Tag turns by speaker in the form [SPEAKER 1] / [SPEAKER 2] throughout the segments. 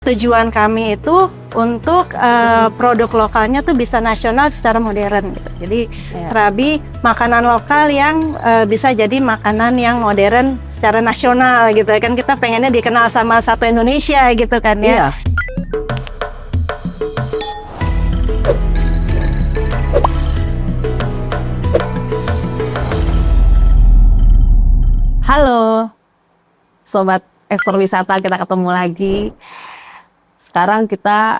[SPEAKER 1] Tujuan kami itu untuk produk lokalnya tuh bisa nasional secara modern gitu. Jadi serabi makanan lokal yang bisa jadi makanan yang modern secara nasional gitu kan, kita pengennya dikenal sama satu Indonesia gitu kan ya.
[SPEAKER 2] Halo Sobat Eksplor Wisata, kita ketemu lagi. Sekarang kita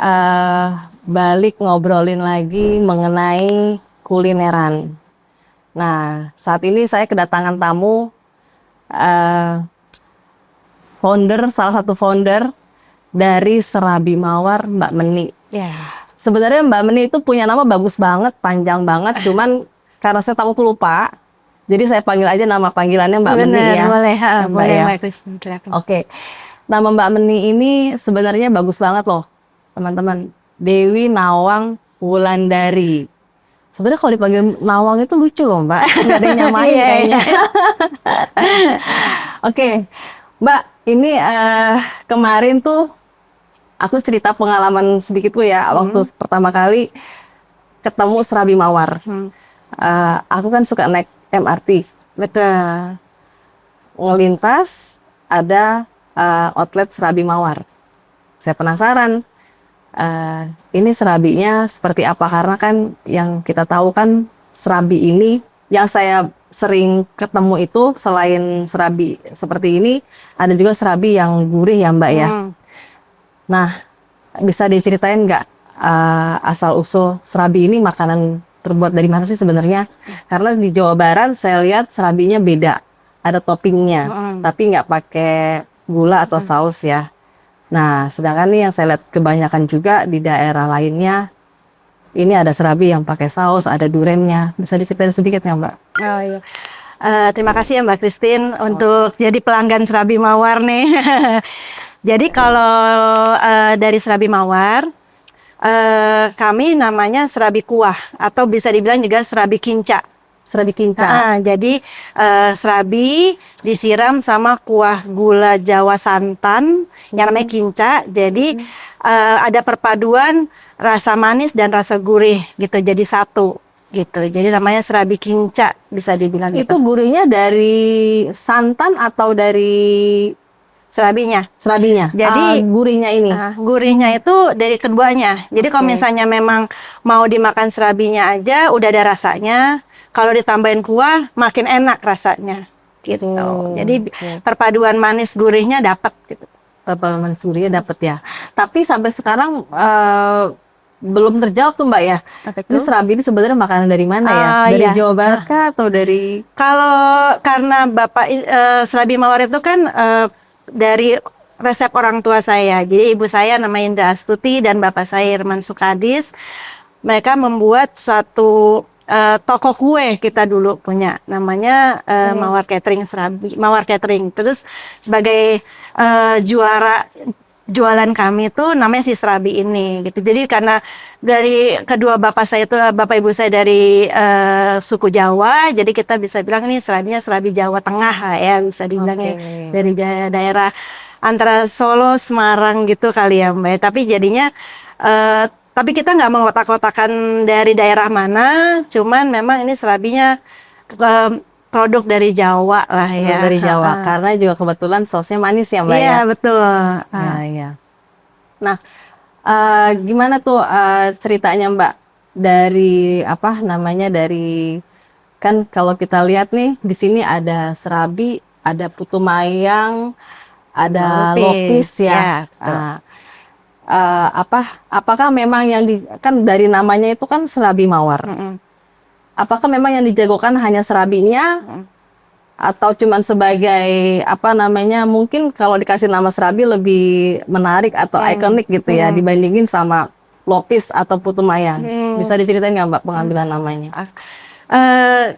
[SPEAKER 2] balik ngobrolin lagi mengenai kulineran. Nah, saat ini saya kedatangan tamu, salah satu founder dari Serabi Mawar, Mbak Meni. Sebenarnya Mbak Meni itu punya nama bagus banget, panjang banget, cuman karena saya takut lupa, jadi saya panggil aja nama panggilannya Mbak Meni ya.
[SPEAKER 1] Boleh, boleh
[SPEAKER 2] ya.
[SPEAKER 1] Mbak Kristin.
[SPEAKER 2] Oke. Nama Mbak Meni ini sebenarnya bagus banget loh, teman-teman. Dewi Nawang Wulandari. Sebenarnya kalau dipanggil Nawang itu lucu loh, Mbak. Nggak ada yang nyamain kayaknya. Oke, Mbak. Ini kemarin tuh aku cerita pengalaman sedikit tuh ya. Waktu pertama kali ketemu Serabi Mawar. Aku kan suka naik MRT.
[SPEAKER 1] Betul.
[SPEAKER 2] Ngelintas ada outlet Serabi Mawar. Saya penasaran, ini serabinya seperti apa, karena kan yang kita tahu kan serabi ini, yang saya sering ketemu itu selain serabi seperti ini, ada juga serabi yang gurih ya Mbak ya. Nah, bisa diceritain nggak asal-usul serabi ini makanan terbuat dari mana sih sebenarnya? Karena di Jawa Barat saya lihat serabinya beda, ada toppingnya, tapi nggak pakai gula atau saus ya. Nah, sedangkan nih yang saya lihat kebanyakan juga di daerah lainnya, ini ada serabi yang pakai saus, ada durennya. Bisa diceritain sedikit nggak Mbak?
[SPEAKER 1] Oh iya. Terima kasih ya Mbak Kristin untuk jadi pelanggan Serabi Mawar nih. Jadi kalau dari Serabi Mawar, kami namanya serabi kuah atau bisa dibilang juga serabi kinca.
[SPEAKER 2] Serabi kinca.
[SPEAKER 1] Jadi serabi disiram sama kuah gula Jawa santan yang namanya kinca. Jadi ada perpaduan rasa manis dan rasa gurih gitu, jadi satu gitu. Jadi namanya serabi kinca, bisa dibilang gitu.
[SPEAKER 2] Itu gurihnya dari santan atau dari
[SPEAKER 1] Serabinya.
[SPEAKER 2] Jadi gurihnya ini.
[SPEAKER 1] Gurihnya itu dari keduanya. Jadi kalau misalnya memang mau dimakan serabinya aja udah ada rasanya. Kalau ditambahin kuah makin enak rasanya gitu. Jadi perpaduan manis gurihnya dapat gitu.
[SPEAKER 2] Perpaduan manis gurihnya dapat ya. Tapi sampai sekarang belum terjawab tuh Mbak ya. Ini serabi ini sebenarnya makanan dari mana ya? Dari Jawa Barat kah atau dari?
[SPEAKER 1] Kalau karena Bapak Serabi Mawar itu kan dari resep orang tua saya. Jadi ibu saya namanya Indra Astuti dan bapak saya Irman Sukadis. Mereka membuat satu toko kue kita dulu punya, namanya Mawar Catering Serabi, Mawar Catering. Terus sebagai juara jualan kami itu namanya si serabi ini gitu. Jadi karena dari kedua bapak saya itu, bapak ibu saya dari suku Jawa, jadi kita bisa bilang ini serabinya serabi Jawa Tengah ya, bisa dibilangnya dari daerah antara Solo, Semarang gitu kali ya Mbak. Tapi jadinya tapi kita nggak mengotak-kotakan dari daerah mana, cuman memang ini serabinya produk dari Jawa lah ya.
[SPEAKER 2] Dari Jawa, karena juga kebetulan sausnya manis ya Mbak ya?
[SPEAKER 1] Iya betul.
[SPEAKER 2] Iya. Nah, gimana tuh ceritanya Mbak? Dari apa namanya, dari kan kalau kita lihat nih di sini ada serabi, ada putu mayang, ada lopis ya. Apakah memang yang kan dari namanya itu kan Serabi Mawar? Apakah memang yang dijagokan hanya serabinya, atau cuman sebagai apa namanya, mungkin kalau dikasih nama serabi lebih menarik atau ikonik gitu ya dibandingin sama lopis atau putu mayang? Bisa diceritain nggak Mbak pengambilan namanya?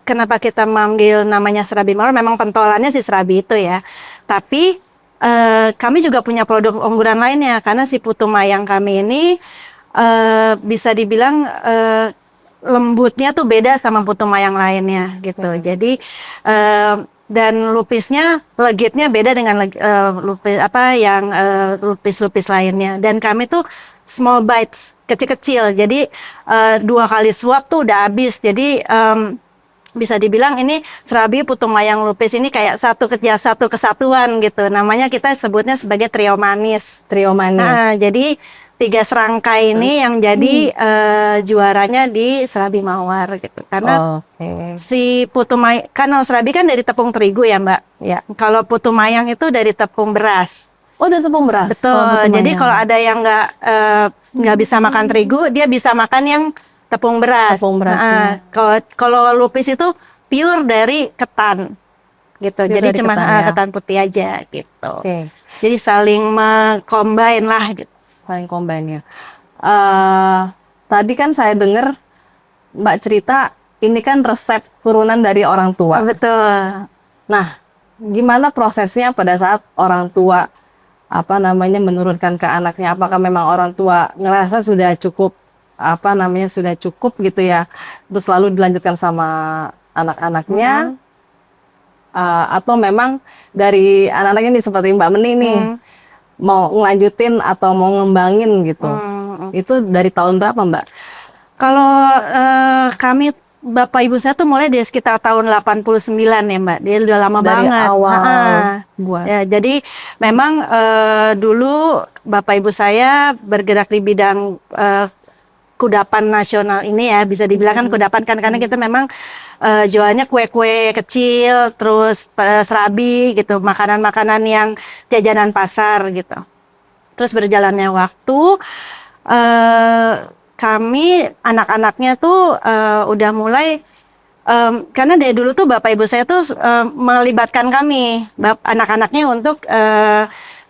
[SPEAKER 1] Kenapa kita manggil namanya Serabi Mawar? Memang pentolannya si serabi itu ya. Tapi kami juga punya produk unggulan lainnya, karena si putu mayang kami ini bisa dibilang lembutnya tuh beda sama putu mayang lainnya gitu. Jadi dan lupisnya legitnya beda dengan lupis apa yang lupis-lupis lainnya. Dan kami tuh small bites, kecil-kecil. Jadi 2 kali suap tuh udah habis. Jadi bisa dibilang ini serabi putu mayang lupis ini kayak satu kesatuan gitu. Namanya kita sebutnya sebagai trio manis.
[SPEAKER 2] Trio manis.
[SPEAKER 1] Nah, jadi 3 serangkai ini yang jadi juaranya di Serabi Mawar gitu. Karena
[SPEAKER 2] Oke.
[SPEAKER 1] si putu mayang kan serabi kan dari tepung terigu ya Mbak.
[SPEAKER 2] Ya.
[SPEAKER 1] Kalau putu mayang itu dari tepung beras.
[SPEAKER 2] Oh, dari tepung beras.
[SPEAKER 1] Betul. Jadi kalau ada yang nggak bisa makan terigu, dia bisa makan yang tepung beras.
[SPEAKER 2] Tepung beras.
[SPEAKER 1] Nah, kalau lupis itu pure dari ketan gitu.
[SPEAKER 2] Pure
[SPEAKER 1] Jadi
[SPEAKER 2] dari
[SPEAKER 1] cuma
[SPEAKER 2] ketan, ya.
[SPEAKER 1] ketan putih aja gitu.
[SPEAKER 2] Oke.
[SPEAKER 1] Jadi saling combine lah gitu.
[SPEAKER 2] Paling combine ya. Tadi kan saya dengar Mbak cerita ini kan resep turunan dari orang tua.
[SPEAKER 1] Betul.
[SPEAKER 2] Nah, gimana prosesnya pada saat orang tua menurunkan ke anaknya? Apakah memang orang tua ngerasa sudah cukup sudah cukup gitu ya, terus lalu dilanjutkan sama anak-anaknya, atau memang dari anak-anaknya nih seperti Mbak Meni nih mau ngelanjutin atau mau ngembangin gitu? Itu dari tahun berapa Mbak?
[SPEAKER 1] Kalau kami Bapak Ibu saya tuh mulai dari sekitar tahun 89 ya Mbak. Dia udah lama
[SPEAKER 2] Dari
[SPEAKER 1] banget.
[SPEAKER 2] awal buat.
[SPEAKER 1] Ya, jadi memang dulu Bapak Ibu saya bergerak di bidang kudapan nasional ini ya, bisa dibilang kan kudapan kan karena kita memang jualnya kue-kue kecil, terus serabi gitu, makanan-makanan yang jajanan pasar gitu. Terus berjalannya waktu kami anak-anaknya tuh udah mulai karena dari dulu tuh Bapak Ibu saya tuh melibatkan kami anak-anaknya untuk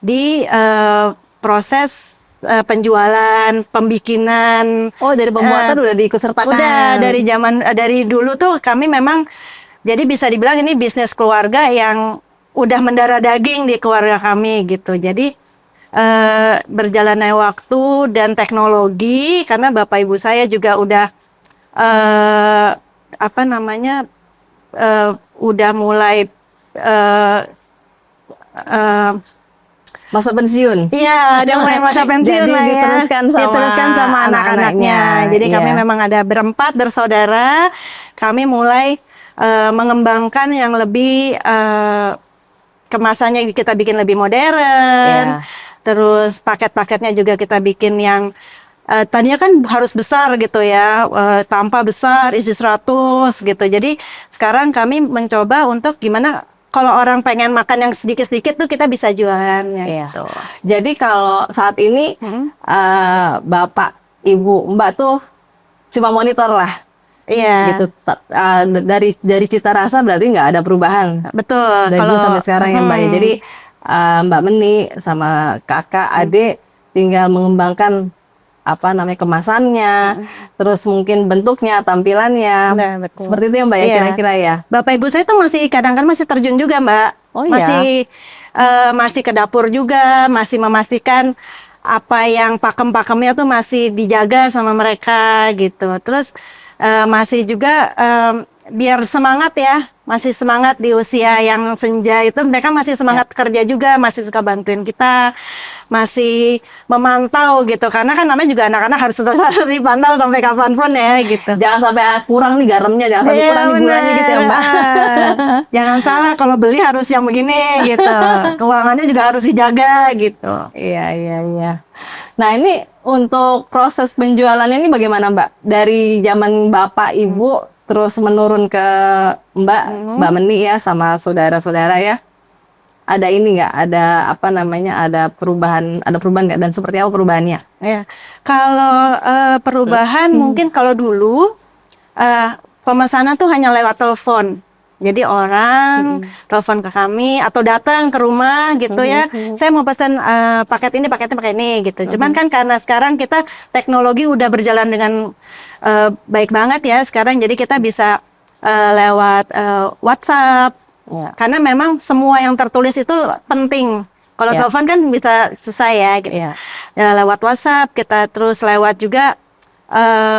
[SPEAKER 1] di proses penjualan, pembikinan.
[SPEAKER 2] Oh, dari pembuatan udah diikutsertakan.
[SPEAKER 1] Udah dari dulu tuh kami memang jadi bisa dibilang ini bisnis keluarga yang udah mendarah daging di keluarga kami gitu. Jadi berjalannya waktu dan teknologi karena Bapak Ibu saya juga udah udah mulai
[SPEAKER 2] masa pensiun.
[SPEAKER 1] Iya, udah mulai masa pensiun
[SPEAKER 2] Jadi
[SPEAKER 1] lah ya.
[SPEAKER 2] diteruskan sama
[SPEAKER 1] anak-anaknya. Jadi kami memang ada berempat bersaudara. Kami mulai mengembangkan yang lebih kemasannya kita bikin lebih modern. Terus paket-paketnya juga kita bikin yang tadinya kan harus besar gitu ya, tampa besar, isi 100 gitu. Jadi sekarang kami mencoba untuk gimana kalau orang pengen makan yang sedikit-sedikit tuh kita bisa jualan ya gitu.
[SPEAKER 2] Jadi kalau saat ini Bapak, Ibu, Mbak tuh cuma monitor lah.
[SPEAKER 1] Iya.
[SPEAKER 2] Gitu. Dari cita rasa berarti nggak ada perubahan.
[SPEAKER 1] Betul.
[SPEAKER 2] Dari dulu sampai sekarang ya Mbak ya. Jadi Mbak Meni sama kakak, adik tinggal mengembangkan kemasannya, terus mungkin bentuknya, tampilannya.
[SPEAKER 1] Nah, betul.
[SPEAKER 2] Seperti itu ya Mbak ya, kira-kira ya.
[SPEAKER 1] Bapak Ibu saya tuh masih kadang-kadang masih terjun juga Mbak.
[SPEAKER 2] Oh iya.
[SPEAKER 1] Masih ke dapur juga, masih memastikan apa yang pakem-pakemnya tuh masih dijaga sama mereka gitu. Terus masih juga biar semangat ya, masih semangat di usia yang senja itu mereka masih semangat kerja juga, masih suka bantuin kita, masih memantau gitu karena kan namanya juga anak-anak harus terus dipantau sampai kapanpun ya gitu.
[SPEAKER 2] Jangan sampai kurang nih garamnya, jangan sampai kurang nih gulanya gitu ya Mbak.
[SPEAKER 1] Jangan salah kalau beli harus yang begini gitu. Keuangannya juga harus dijaga gitu.
[SPEAKER 2] Iya. Nah ini untuk proses penjualannya ini bagaimana Mbak? Dari zaman Bapak Ibu terus menurun ke Mbak Meni ya sama saudara-saudara ya. Ada ini nggak? Ada ada perubahan nggak dan seperti apa perubahannya?
[SPEAKER 1] Ya, kalau perubahan mungkin kalau dulu pemesanan tuh hanya lewat telepon. Jadi orang telepon ke kami atau datang ke rumah gitu ya. Saya mau pesan paketnya pakai ini gitu. Cuman kan karena sekarang kita teknologi udah berjalan dengan baik banget ya sekarang. Jadi kita bisa lewat WhatsApp. Ya. Karena memang semua yang tertulis itu penting. Kalau telepon kan bisa susah ya gitu. Ya, lewat WhatsApp kita terus lewat juga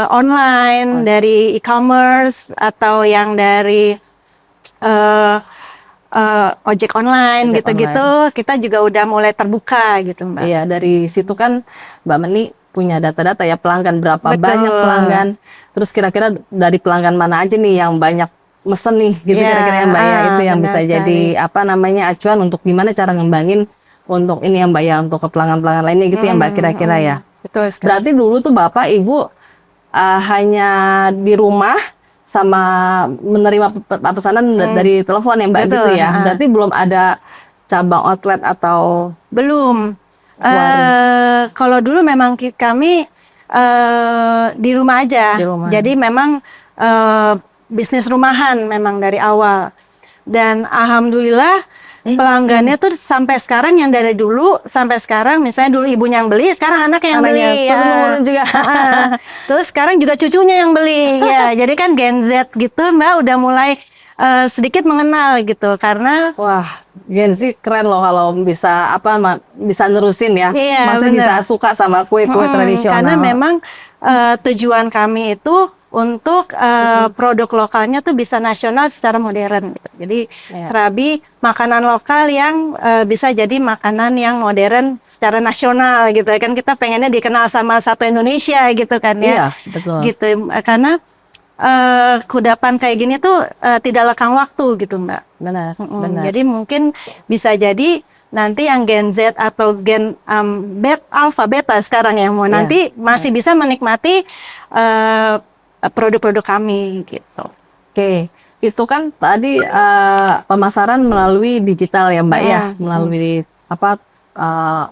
[SPEAKER 1] online dari e-commerce atau yang dari ojek online
[SPEAKER 2] Ojek
[SPEAKER 1] gitu-gitu, kita juga udah mulai terbuka gitu Mbak.
[SPEAKER 2] Iya, dari situ kan Mbak Meni punya data-data ya pelanggan berapa
[SPEAKER 1] Betul.
[SPEAKER 2] banyak pelanggan. Terus kira-kira dari pelanggan mana aja nih yang banyak mesen nih gitu
[SPEAKER 1] Iya,
[SPEAKER 2] kira-kira ya Mbak ya. Itu yang
[SPEAKER 1] benar
[SPEAKER 2] bisa
[SPEAKER 1] sekali.
[SPEAKER 2] jadi apa namanya acuan untuk gimana cara ngembangin untuk ini ya Mbak ya untuk ke pelanggan-pelanggan lainnya gitu ya Mbak kira-kira ya.
[SPEAKER 1] Betul sekali.
[SPEAKER 2] Berarti dulu tuh Bapak Ibu hanya di rumah sama menerima pesanan dari telepon ya Mbak
[SPEAKER 1] Betul,
[SPEAKER 2] gitu ya. Berarti belum ada cabang outlet atau
[SPEAKER 1] Belum.
[SPEAKER 2] warung.
[SPEAKER 1] Kalau dulu memang kami di rumah aja.
[SPEAKER 2] Di rumah.
[SPEAKER 1] Jadi memang bisnis rumahan memang dari awal. Dan alhamdulillah pelanggannya tuh sampai sekarang yang dari dulu sampai sekarang, misalnya dulu ibunya yang beli, sekarang anaknya yang
[SPEAKER 2] Anaknya,
[SPEAKER 1] beli.
[SPEAKER 2] turun-temurun juga.
[SPEAKER 1] Terus sekarang juga cucunya yang beli. Ya, jadi kan Gen Z gitu Mbak udah mulai sedikit mengenal gitu karena
[SPEAKER 2] Wah, Gen Z keren loh kalau bisa bisa nerusin ya.
[SPEAKER 1] Iya,
[SPEAKER 2] Maksudnya
[SPEAKER 1] benar.
[SPEAKER 2] bisa suka sama kue-kue tradisional.
[SPEAKER 1] Karena memang tujuan kami itu untuk produk lokalnya tuh bisa nasional secara modern. Gitu. Jadi
[SPEAKER 2] Iya.
[SPEAKER 1] Serabi makanan lokal yang bisa jadi makanan yang modern secara nasional gitu. Kan kita pengennya dikenal sama satu Indonesia gitu kan ya.
[SPEAKER 2] Iya, betul.
[SPEAKER 1] Gitu karena kudapan kayak gini tuh tidak lekang waktu gitu Mbak.
[SPEAKER 2] Benar, benar.
[SPEAKER 1] Jadi mungkin bisa jadi nanti yang Gen Z atau Gen Alpha Beta sekarang yang mau
[SPEAKER 2] Iya.
[SPEAKER 1] nanti masih bisa menikmati produk-produk kami gitu.
[SPEAKER 2] Oke, itu kan tadi pemasaran melalui digital ya Mbak ya, melalui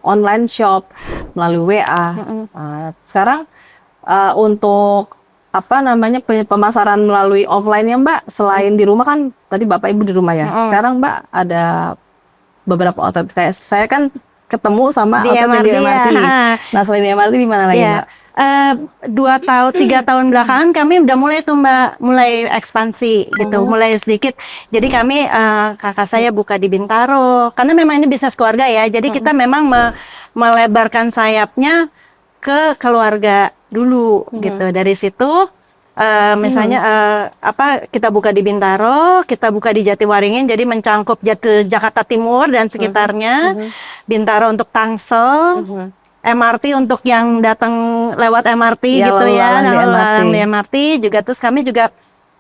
[SPEAKER 2] online shop, melalui WA. Sekarang untuk pemasaran melalui offline ya Mbak, selain di rumah kan tadi Bapak Ibu di rumah ya. Sekarang Mbak ada beberapa outlet kayak saya kan ketemu sama
[SPEAKER 1] Di
[SPEAKER 2] outlet di
[SPEAKER 1] MRT,
[SPEAKER 2] MRT.
[SPEAKER 1] ya.
[SPEAKER 2] Nah selain di MRT di mana lagi
[SPEAKER 1] Ya,
[SPEAKER 2] Mbak?
[SPEAKER 1] 3 tahun belakangan kami udah mulai tuh Mbak, mulai ekspansi gitu, mulai sedikit. Jadi kami kakak saya buka di Bintaro, karena memang ini bisnis keluarga ya. Jadi kita memang melebarkan sayapnya ke keluarga dulu gitu. Dari situ misalnya kita buka di Bintaro, kita buka di Jatiwaringin, jadi mencangkup Jakarta Timur dan sekitarnya. Bintaro untuk Tangsel. MRT untuk yang datang lewat MRT
[SPEAKER 2] Ya,
[SPEAKER 1] gitu ya,
[SPEAKER 2] lalu-lalang
[SPEAKER 1] di MRT juga. Terus kami juga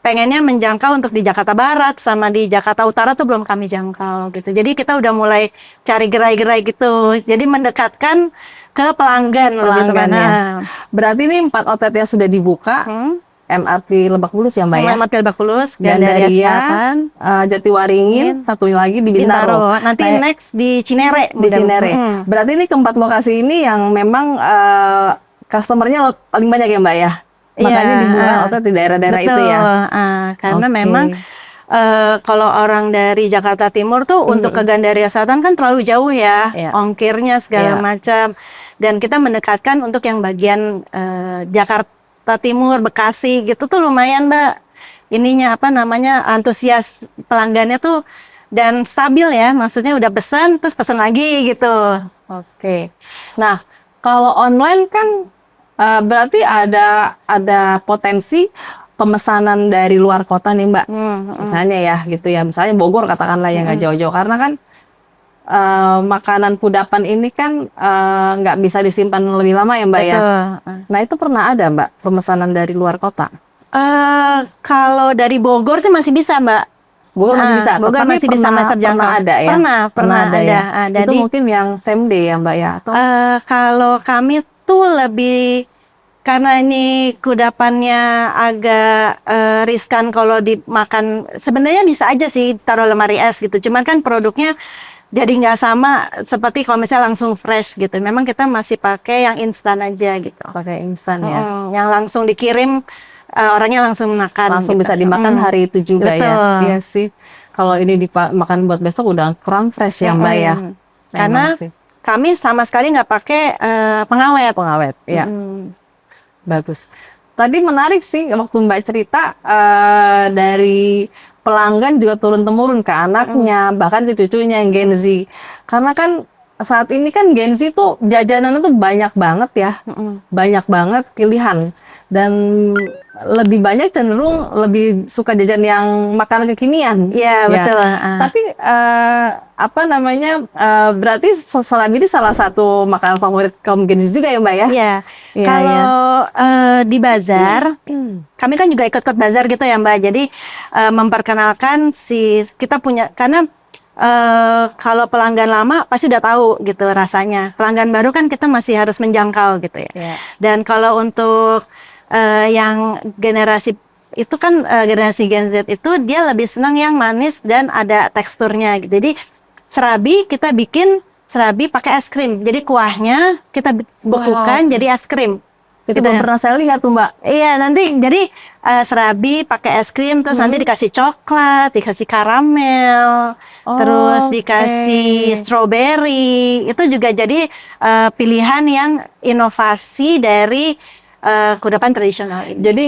[SPEAKER 1] pengennya menjangkau untuk di Jakarta Barat sama di Jakarta Utara tuh belum kami jangkau gitu. Jadi kita udah mulai cari gerai-gerai gitu. Jadi mendekatkan ke pelanggan gitu kan.
[SPEAKER 2] Ya. Berarti ini 4 outlet yang sudah dibuka. MRT Lebak Bulus ya Mbak ya?
[SPEAKER 1] MRT Lebak Bulus,
[SPEAKER 2] Gandaria,
[SPEAKER 1] Selatan,
[SPEAKER 2] Jatiwaringin, satu lagi di Bintaro.
[SPEAKER 1] Nanti next di Cinere.
[SPEAKER 2] Di Cinere. Berarti ini keempat lokasi ini yang memang customernya paling banyak ya Mbak ya? Makanya dibuka outlet di daerah-daerah itu ya?
[SPEAKER 1] Karena memang kalau orang dari Jakarta Timur tuh untuk ke Gandaria Selatan kan terlalu jauh ya, ongkirnya segala macam. Dan kita mendekatkan untuk yang bagian Jakarta Timur, Bekasi gitu tuh lumayan Mbak. Ininya antusias pelanggannya tuh dan stabil ya, maksudnya udah pesan terus pesan lagi gitu.
[SPEAKER 2] Oke. Nah, kalau online kan berarti ada potensi pemesanan dari luar kota nih Mbak. Misalnya ya gitu ya, misalnya Bogor katakanlah yang nggak jauh-jauh karena kan makanan kudapan ini kan nggak bisa disimpan lebih lama ya Mbak ya. Nah itu pernah ada Mbak pemesanan dari luar kota?
[SPEAKER 1] Kalau dari Bogor sih masih bisa Mbak.
[SPEAKER 2] Bogor masih bisa.
[SPEAKER 1] Bogor masih bisa terjangkau.
[SPEAKER 2] Pernah ada ya.
[SPEAKER 1] Pernah ada.
[SPEAKER 2] Ya?
[SPEAKER 1] Jadi,
[SPEAKER 2] itu mungkin yang same day ya Mbak ya? Atau?
[SPEAKER 1] Kalau kami tuh lebih karena ini kudapannya agak riskan kalau dimakan. Sebenarnya bisa aja sih taruh lemari es gitu. Cuman kan produknya jadi nggak sama seperti kalau misalnya langsung fresh gitu. Memang kita masih pakai yang instan aja gitu.
[SPEAKER 2] Pakai instan ya.
[SPEAKER 1] Yang langsung dikirim orangnya langsung makan.
[SPEAKER 2] Langsung
[SPEAKER 1] gitu.
[SPEAKER 2] Bisa dimakan hari itu juga.
[SPEAKER 1] Betul.
[SPEAKER 2] Ya. Iya sih. Kalau ini dimakan buat besok udah kurang fresh ya Mbak ya.
[SPEAKER 1] Karena kami sama sekali nggak pakai pengawet.
[SPEAKER 2] Pengawet, ya. Bagus. Tadi menarik sih waktu Mbak cerita dari pelanggan juga turun-temurun ke anaknya, bahkan ke cucunya yang Gen Z. Karena kan saat ini kan Gen Z tuh jajanan tuh banyak banget ya, banyak banget pilihan. Dan lebih banyak cenderung lebih suka jajan yang makanan kekinian.
[SPEAKER 1] Iya,
[SPEAKER 2] Ya.
[SPEAKER 1] betul.
[SPEAKER 2] Tapi apa namanya? Berarti serabi ini salah satu makanan favorit kaum Gen Z juga ya, Mbak ya?
[SPEAKER 1] Iya.
[SPEAKER 2] Iya,
[SPEAKER 1] Kalau di bazar, kami kan juga ikut-ikut bazar gitu ya Mbak. Jadi memperkenalkan kita punya, karena kalau pelanggan lama pasti udah tahu gitu rasanya. Pelanggan baru kan kita masih harus menjangkau gitu ya.
[SPEAKER 2] Iya.
[SPEAKER 1] Dan kalau untuk yang generasi itu kan generasi Gen Z itu dia lebih senang yang manis dan ada teksturnya. Jadi serabi kita bikin serabi pakai es krim. Jadi kuahnya kita bekukan jadi es krim.
[SPEAKER 2] Itu
[SPEAKER 1] Gitu
[SPEAKER 2] belum
[SPEAKER 1] ya.
[SPEAKER 2] pernah saya lihat tuh, Mbak.
[SPEAKER 1] Iya, nanti jadi serabi pakai es krim, terus nanti dikasih coklat, dikasih karamel, terus
[SPEAKER 2] Oke.
[SPEAKER 1] dikasih strawberry. Itu juga jadi pilihan yang inovasi dari kudapan tradisional ini.
[SPEAKER 2] Jadi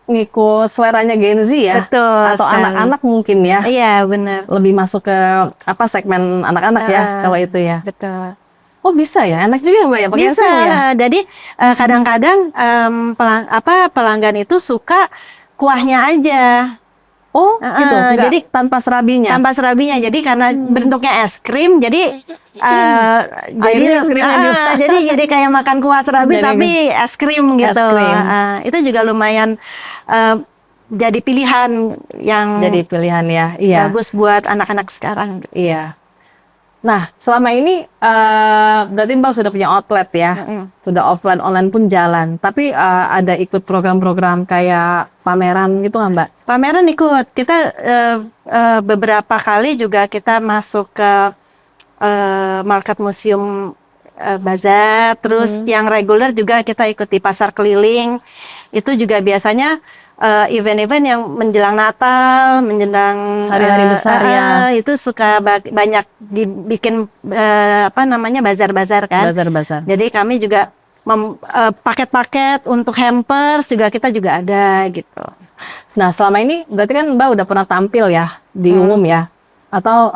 [SPEAKER 2] ngikut seleranya Gen Z ya?
[SPEAKER 1] Betul
[SPEAKER 2] Atau
[SPEAKER 1] sekali.
[SPEAKER 2] anak-anak mungkin ya?
[SPEAKER 1] Iya, benar.
[SPEAKER 2] Lebih masuk ke apa segmen anak-anak ya kalau itu ya?
[SPEAKER 1] Betul.
[SPEAKER 2] Oh bisa ya? Enak juga Mbak ya pakai es
[SPEAKER 1] Bisa.
[SPEAKER 2] krim ya?
[SPEAKER 1] Jadi kadang-kadang pelanggan itu suka kuahnya aja.
[SPEAKER 2] Oh gitu? Nggak
[SPEAKER 1] Jadi
[SPEAKER 2] tanpa serabinya?
[SPEAKER 1] tanpa serabinya. Jadi karena bentuknya es krim, jadi
[SPEAKER 2] Akhirnya es krimnya juga.
[SPEAKER 1] jadi kayak makan kuah serabi
[SPEAKER 2] Jadi
[SPEAKER 1] tapi es krim gitu.
[SPEAKER 2] krim.
[SPEAKER 1] Itu juga lumayan jadi pilihan yang
[SPEAKER 2] Jadi pilihan ya? Iya.
[SPEAKER 1] bagus buat anak-anak sekarang.
[SPEAKER 2] Iya. Nah, selama ini berarti Mbak sudah punya outlet ya, sudah offline online pun jalan. Tapi ada ikut program-program kayak pameran gitu nggak Mbak?
[SPEAKER 1] Pameran ikut. Kita beberapa kali juga kita masuk ke market museum bazar. Terus yang reguler juga kita ikuti pasar keliling. Itu juga biasanya event-event yang menjelang Natal, menjelang
[SPEAKER 2] Hari-hari besar ya.
[SPEAKER 1] Itu suka banyak dibikin bazar-bazar kan.
[SPEAKER 2] Bazar-bazar.
[SPEAKER 1] Jadi kami juga paket-paket untuk hampers juga kita juga ada gitu.
[SPEAKER 2] Nah, selama ini berarti kan Mbak udah pernah tampil ya di umum ya? Atau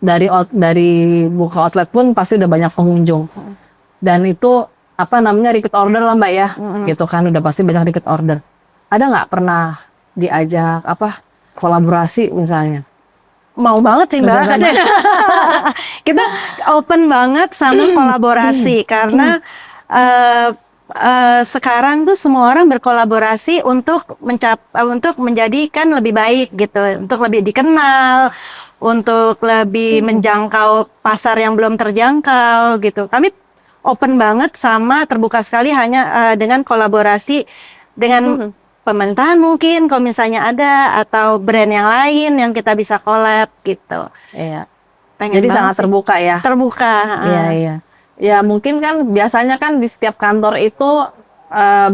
[SPEAKER 2] dari buka outlet pun pasti udah banyak pengunjung. Dan itu apa namanya repeat order lah Mbak ya? Gitu kan udah pasti banyak repeat order. Ada nggak pernah diajak kolaborasi misalnya?
[SPEAKER 1] Mau banget sih Mbak.
[SPEAKER 2] Bener-bener.
[SPEAKER 1] Kadang kita open banget sama kolaborasi karena sekarang tuh semua orang berkolaborasi untuk menjadikan lebih baik gitu, untuk lebih dikenal, untuk lebih menjangkau pasar yang belum terjangkau gitu. Kami open banget sama terbuka sekali hanya dengan kolaborasi dengan pemerintahan mungkin kalau misalnya ada atau brand yang lain yang kita bisa collab gitu.
[SPEAKER 2] Iya.
[SPEAKER 1] Pengen
[SPEAKER 2] Jadi
[SPEAKER 1] banget
[SPEAKER 2] sangat
[SPEAKER 1] sih.
[SPEAKER 2] terbuka ya?
[SPEAKER 1] Terbuka.
[SPEAKER 2] Iya, iya. Ya mungkin kan biasanya kan di setiap kantor itu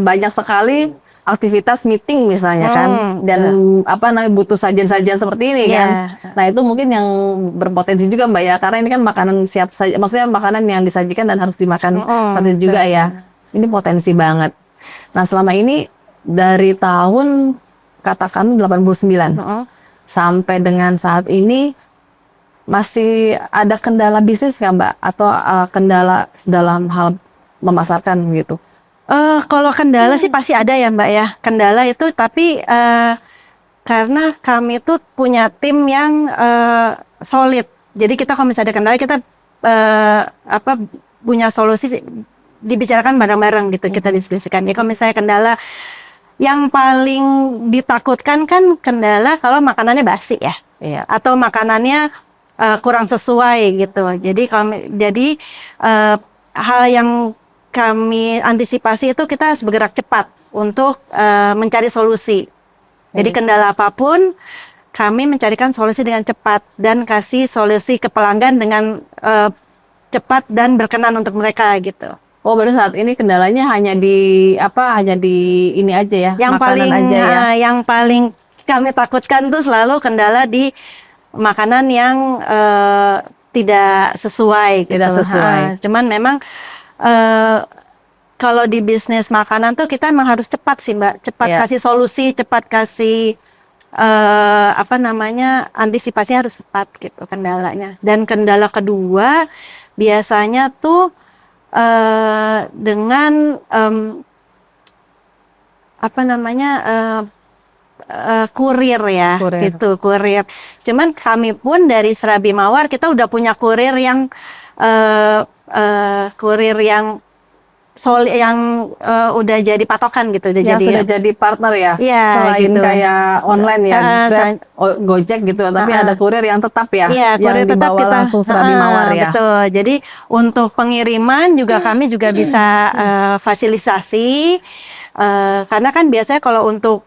[SPEAKER 2] banyak sekali aktivitas meeting misalnya kan, dan butuh sajian-sajian seperti ini kan. Nah itu mungkin yang berpotensi juga Mbak ya, karena ini kan makanan siap saja, maksudnya makanan yang disajikan dan harus dimakan saat itu juga ya. Ini potensi banget. Nah selama ini dari tahun katakan 89 sampai dengan saat ini masih ada kendala bisnis nggak Mbak? Atau kendala dalam hal memasarkan gitu?
[SPEAKER 1] Kalau kendala sih pasti ada ya Mbak ya. Kendala itu tapi karena kami tuh punya tim yang solid. Jadi kita kalau misalnya ada kendala kita punya solusi, dibicarakan bareng-bareng gitu, kita diskusikan. Ya kalau misalnya kendala yang paling ditakutkan kan kendala kalau makanannya basi ya.
[SPEAKER 2] Iya.
[SPEAKER 1] Atau makanannya kurang sesuai gitu. Jadi hal yang kami antisipasi itu kita harus bergerak cepat untuk mencari solusi. Jadi kendala apapun kami mencarikan solusi dengan cepat dan kasih solusi ke pelanggan dengan cepat dan berkenan untuk mereka gitu.
[SPEAKER 2] Oh, baru saat ini kendalanya hanya di ini aja ya,
[SPEAKER 1] Yang
[SPEAKER 2] makanan
[SPEAKER 1] paling
[SPEAKER 2] aja ya.
[SPEAKER 1] yang paling kami takutkan tuh selalu kendala di makanan yang tidak sesuai.
[SPEAKER 2] Tidak
[SPEAKER 1] gitu.
[SPEAKER 2] sesuai.
[SPEAKER 1] Cuman memang kalau di bisnis makanan tuh kita emang harus cepat sih Mbak, cepat kasih solusi, cepat kasih antisipasinya harus cepat gitu kendalanya. Dan kendala kedua biasanya tuh dengan apa namanya kurir ya,
[SPEAKER 2] Kurir.
[SPEAKER 1] gitu kurir. Cuman kami pun dari Serabi Mawar kita udah punya kurir yang kurir yang yang udah jadi patokan gitu, udah
[SPEAKER 2] Yang
[SPEAKER 1] jadi
[SPEAKER 2] sudah jadi partner ya,
[SPEAKER 1] Iya,
[SPEAKER 2] selain
[SPEAKER 1] gitu.
[SPEAKER 2] kayak online ya, Grab, Gojek gitu, tapi ada kurir yang tetap ya,
[SPEAKER 1] Iya,
[SPEAKER 2] yang
[SPEAKER 1] kurir tetap
[SPEAKER 2] dibawa
[SPEAKER 1] kita
[SPEAKER 2] langsung Serabi Mawar ya.
[SPEAKER 1] betul. Jadi untuk pengiriman juga kami juga bisa fasilitasi karena kan biasanya kalau untuk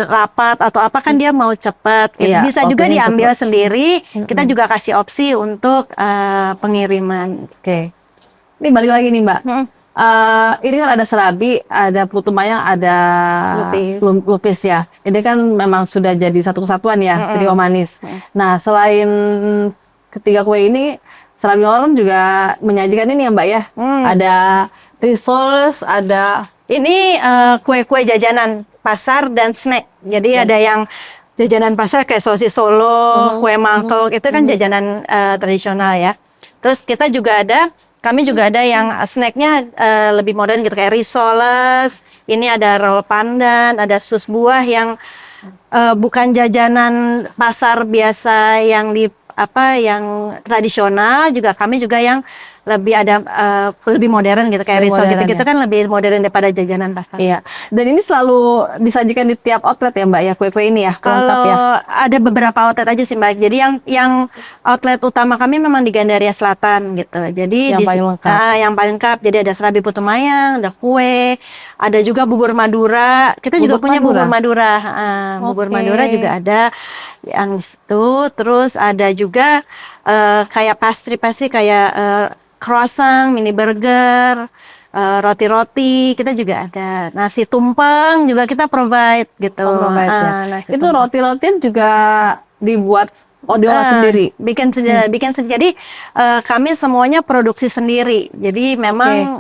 [SPEAKER 1] rapat atau apa kan dia mau cepat.
[SPEAKER 2] Iya,
[SPEAKER 1] Bisa juga
[SPEAKER 2] waktunya
[SPEAKER 1] diambil
[SPEAKER 2] cepat.
[SPEAKER 1] sendiri. Kita juga kasih opsi untuk pengiriman.
[SPEAKER 2] Oke. Ini balik lagi nih Mbak. Ini kan ada Serabi, ada Putu Mayang, ada
[SPEAKER 1] Lupis.
[SPEAKER 2] Lupis ya. Ini kan memang sudah jadi satu kesatuan ya, trio manis. Nah, selain ketiga kue ini, Serabi Mawar juga menyajikan ini ya Mbak ya. Ada risoles, ada
[SPEAKER 1] Ini kue-kue jajanan pasar dan snack. Jadi ada yang jajanan pasar kayak sosis Solo, kue mangkok, itu kan jajanan tradisional ya. Terus kami juga ada yang snacknya lebih modern gitu kayak risoles. Ini ada roll pandan, ada sus buah yang bukan jajanan pasar biasa yang yang tradisional, juga kami juga yang lebih lebih modern gitu kayak
[SPEAKER 2] Lebih
[SPEAKER 1] risol
[SPEAKER 2] modern
[SPEAKER 1] gitu-gitu
[SPEAKER 2] ya.
[SPEAKER 1] kan lebih modern daripada jajanan pasar.
[SPEAKER 2] iya. Dan ini selalu disajikan di tiap outlet ya Mbak ya, kue-kue ini ya, lengkap
[SPEAKER 1] Kalau
[SPEAKER 2] ya.
[SPEAKER 1] ada beberapa outlet aja sih Mbak. Jadi yang outlet utama kami memang di Gandaria Selatan gitu. Jadi
[SPEAKER 2] Yang paling lengkap.
[SPEAKER 1] yang paling lengkap. Jadi ada Serabi Putu Mayang, ada kue, ada juga bubur Madura. Kita juga
[SPEAKER 2] Bubur
[SPEAKER 1] punya
[SPEAKER 2] Madura?
[SPEAKER 1] bubur Madura. Bubur
[SPEAKER 2] Oke.
[SPEAKER 1] Madura juga ada yang itu. Terus ada juga kayak pastry kayak croissant, mini burger, roti-roti kita juga ada, nasi tumpeng juga kita provide gitu.
[SPEAKER 2] Provide ya.
[SPEAKER 1] Nasi
[SPEAKER 2] Itu
[SPEAKER 1] tumpeng.
[SPEAKER 2] roti-rotian juga diolah sendiri.
[SPEAKER 1] Bikin sendiri. Jadi kami semuanya produksi sendiri. Jadi memang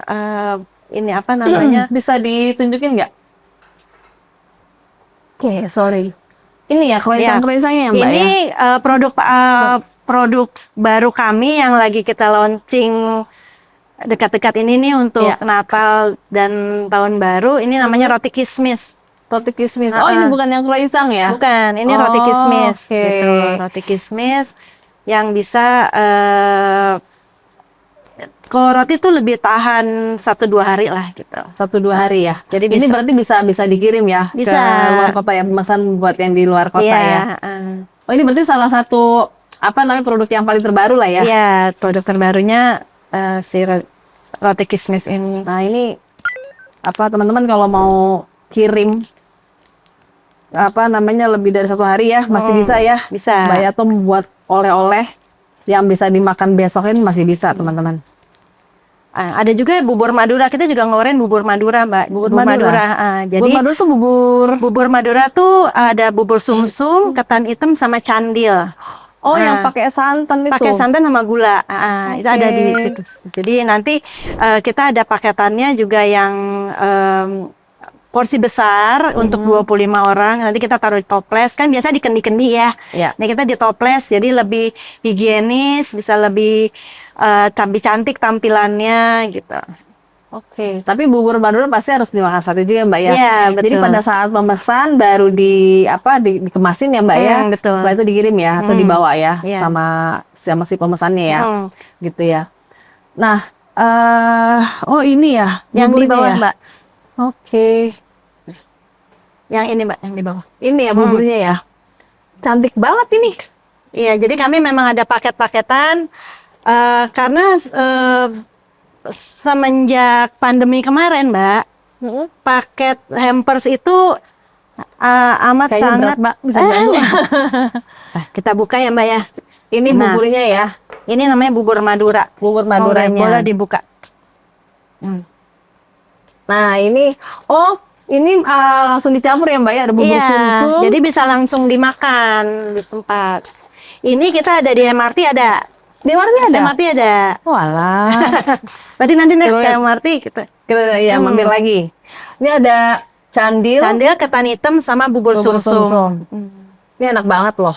[SPEAKER 1] ini apa namanya?
[SPEAKER 2] Bisa ditunjukin nggak? Oke, sorry. Ini ya croissant-croissantnya ya Mbak
[SPEAKER 1] Ini
[SPEAKER 2] ya?
[SPEAKER 1] produk baru kami yang lagi kita launching dekat-dekat ini nih untuk
[SPEAKER 2] Iya.
[SPEAKER 1] Natal dan Tahun Baru. Ini namanya roti kismis.
[SPEAKER 2] Roti kismis. Oh, ini bukan yang croissant ya?
[SPEAKER 1] Bukan, ini
[SPEAKER 2] Oh,
[SPEAKER 1] roti kismis.
[SPEAKER 2] oke.
[SPEAKER 1] Gitu. Roti kismis yang bisa kalau roti tuh lebih tahan 1-2 hari lah gitu.
[SPEAKER 2] 1-2 hari ya.
[SPEAKER 1] Jadi
[SPEAKER 2] ini
[SPEAKER 1] bisa.
[SPEAKER 2] berarti bisa dikirim ya
[SPEAKER 1] Bisa.
[SPEAKER 2] ke luar kota ya, pemesan buat yang di luar kota ya. Oh, ini berarti salah satu apa namanya produk yang paling terbaru lah ya.
[SPEAKER 1] Iya, produk terbarunya si roti kismis ini.
[SPEAKER 2] Nah, ini apa teman-teman kalau mau kirim apa namanya lebih dari 1 hari ya, masih bisa ya.
[SPEAKER 1] Bisa.
[SPEAKER 2] Mbak Yatom buat oleh-oleh yang bisa dimakan besokin masih bisa, teman-teman.
[SPEAKER 1] Ada juga bubur Madura, kita juga ngeluarin bubur Madura, Mbak.
[SPEAKER 2] Bubur Madura.
[SPEAKER 1] Jadi
[SPEAKER 2] Bubur Madura tuh
[SPEAKER 1] bubur Madura tuh ada bubur sumsum, ketan hitam sama candil.
[SPEAKER 2] oh yang pakai santan itu.
[SPEAKER 1] Pakai santan sama gula. Itu ada di situ. Jadi nanti kita ada paketannya juga yang porsi besar untuk 25 orang. Nanti kita taruh di toples. Kan biasa di kendi-kendi ya.
[SPEAKER 2] Iya.
[SPEAKER 1] Nah, kita di toples jadi lebih higienis, bisa lebih cantik tampilannya gitu.
[SPEAKER 2] Oke, tapi bubur Madura pasti harus dimakan sate juga Mbak ya.
[SPEAKER 1] Iya,
[SPEAKER 2] Jadi
[SPEAKER 1] betul.
[SPEAKER 2] pada saat pemesan baru dikemasin ya Mbak ya.
[SPEAKER 1] Betul.
[SPEAKER 2] Setelah itu dikirim ya atau dibawa ya
[SPEAKER 1] Iya.
[SPEAKER 2] sama si pemesannya ya. Gitu ya. Nah, oh ini ya
[SPEAKER 1] Yang di
[SPEAKER 2] buburnya
[SPEAKER 1] bawah,
[SPEAKER 2] ya?
[SPEAKER 1] Mbak.
[SPEAKER 2] Oke.
[SPEAKER 1] Yang ini, Mbak, yang di bawah.
[SPEAKER 2] Ini ya buburnya ya. Cantik banget ini.
[SPEAKER 1] Iya, jadi kami memang ada paket-paketan karena semenjak pandemi kemarin, Mbak, paket hampers itu amat
[SPEAKER 2] Kayaknya
[SPEAKER 1] sangat.
[SPEAKER 2] berat, Mbak. Bisa ganggu.
[SPEAKER 1] Nah, kita buka ya, Mbak ya.
[SPEAKER 2] Ini
[SPEAKER 1] Nah.
[SPEAKER 2] buburnya ya.
[SPEAKER 1] Ini namanya bubur Madura.
[SPEAKER 2] Bubur
[SPEAKER 1] Boleh
[SPEAKER 2] Maduranya.
[SPEAKER 1] dibuka.
[SPEAKER 2] Nah, ini langsung dicampur ya Mbak ya, ada bubur
[SPEAKER 1] Iya,
[SPEAKER 2] sumsum.
[SPEAKER 1] jadi bisa langsung dimakan di tempat. Ini kita ada di MRT ada.
[SPEAKER 2] Di warnanya ada.
[SPEAKER 1] MRT ada.
[SPEAKER 2] Walah.
[SPEAKER 1] Berarti nanti next
[SPEAKER 2] Seru
[SPEAKER 1] ke
[SPEAKER 2] ya.
[SPEAKER 1] MRT kita.
[SPEAKER 2] Kita ya mampir lagi. Ini ada candil,
[SPEAKER 1] Candil, ketan hitam sama bubur
[SPEAKER 2] bubur
[SPEAKER 1] sumsum.
[SPEAKER 2] sumsum. Ini enak banget loh.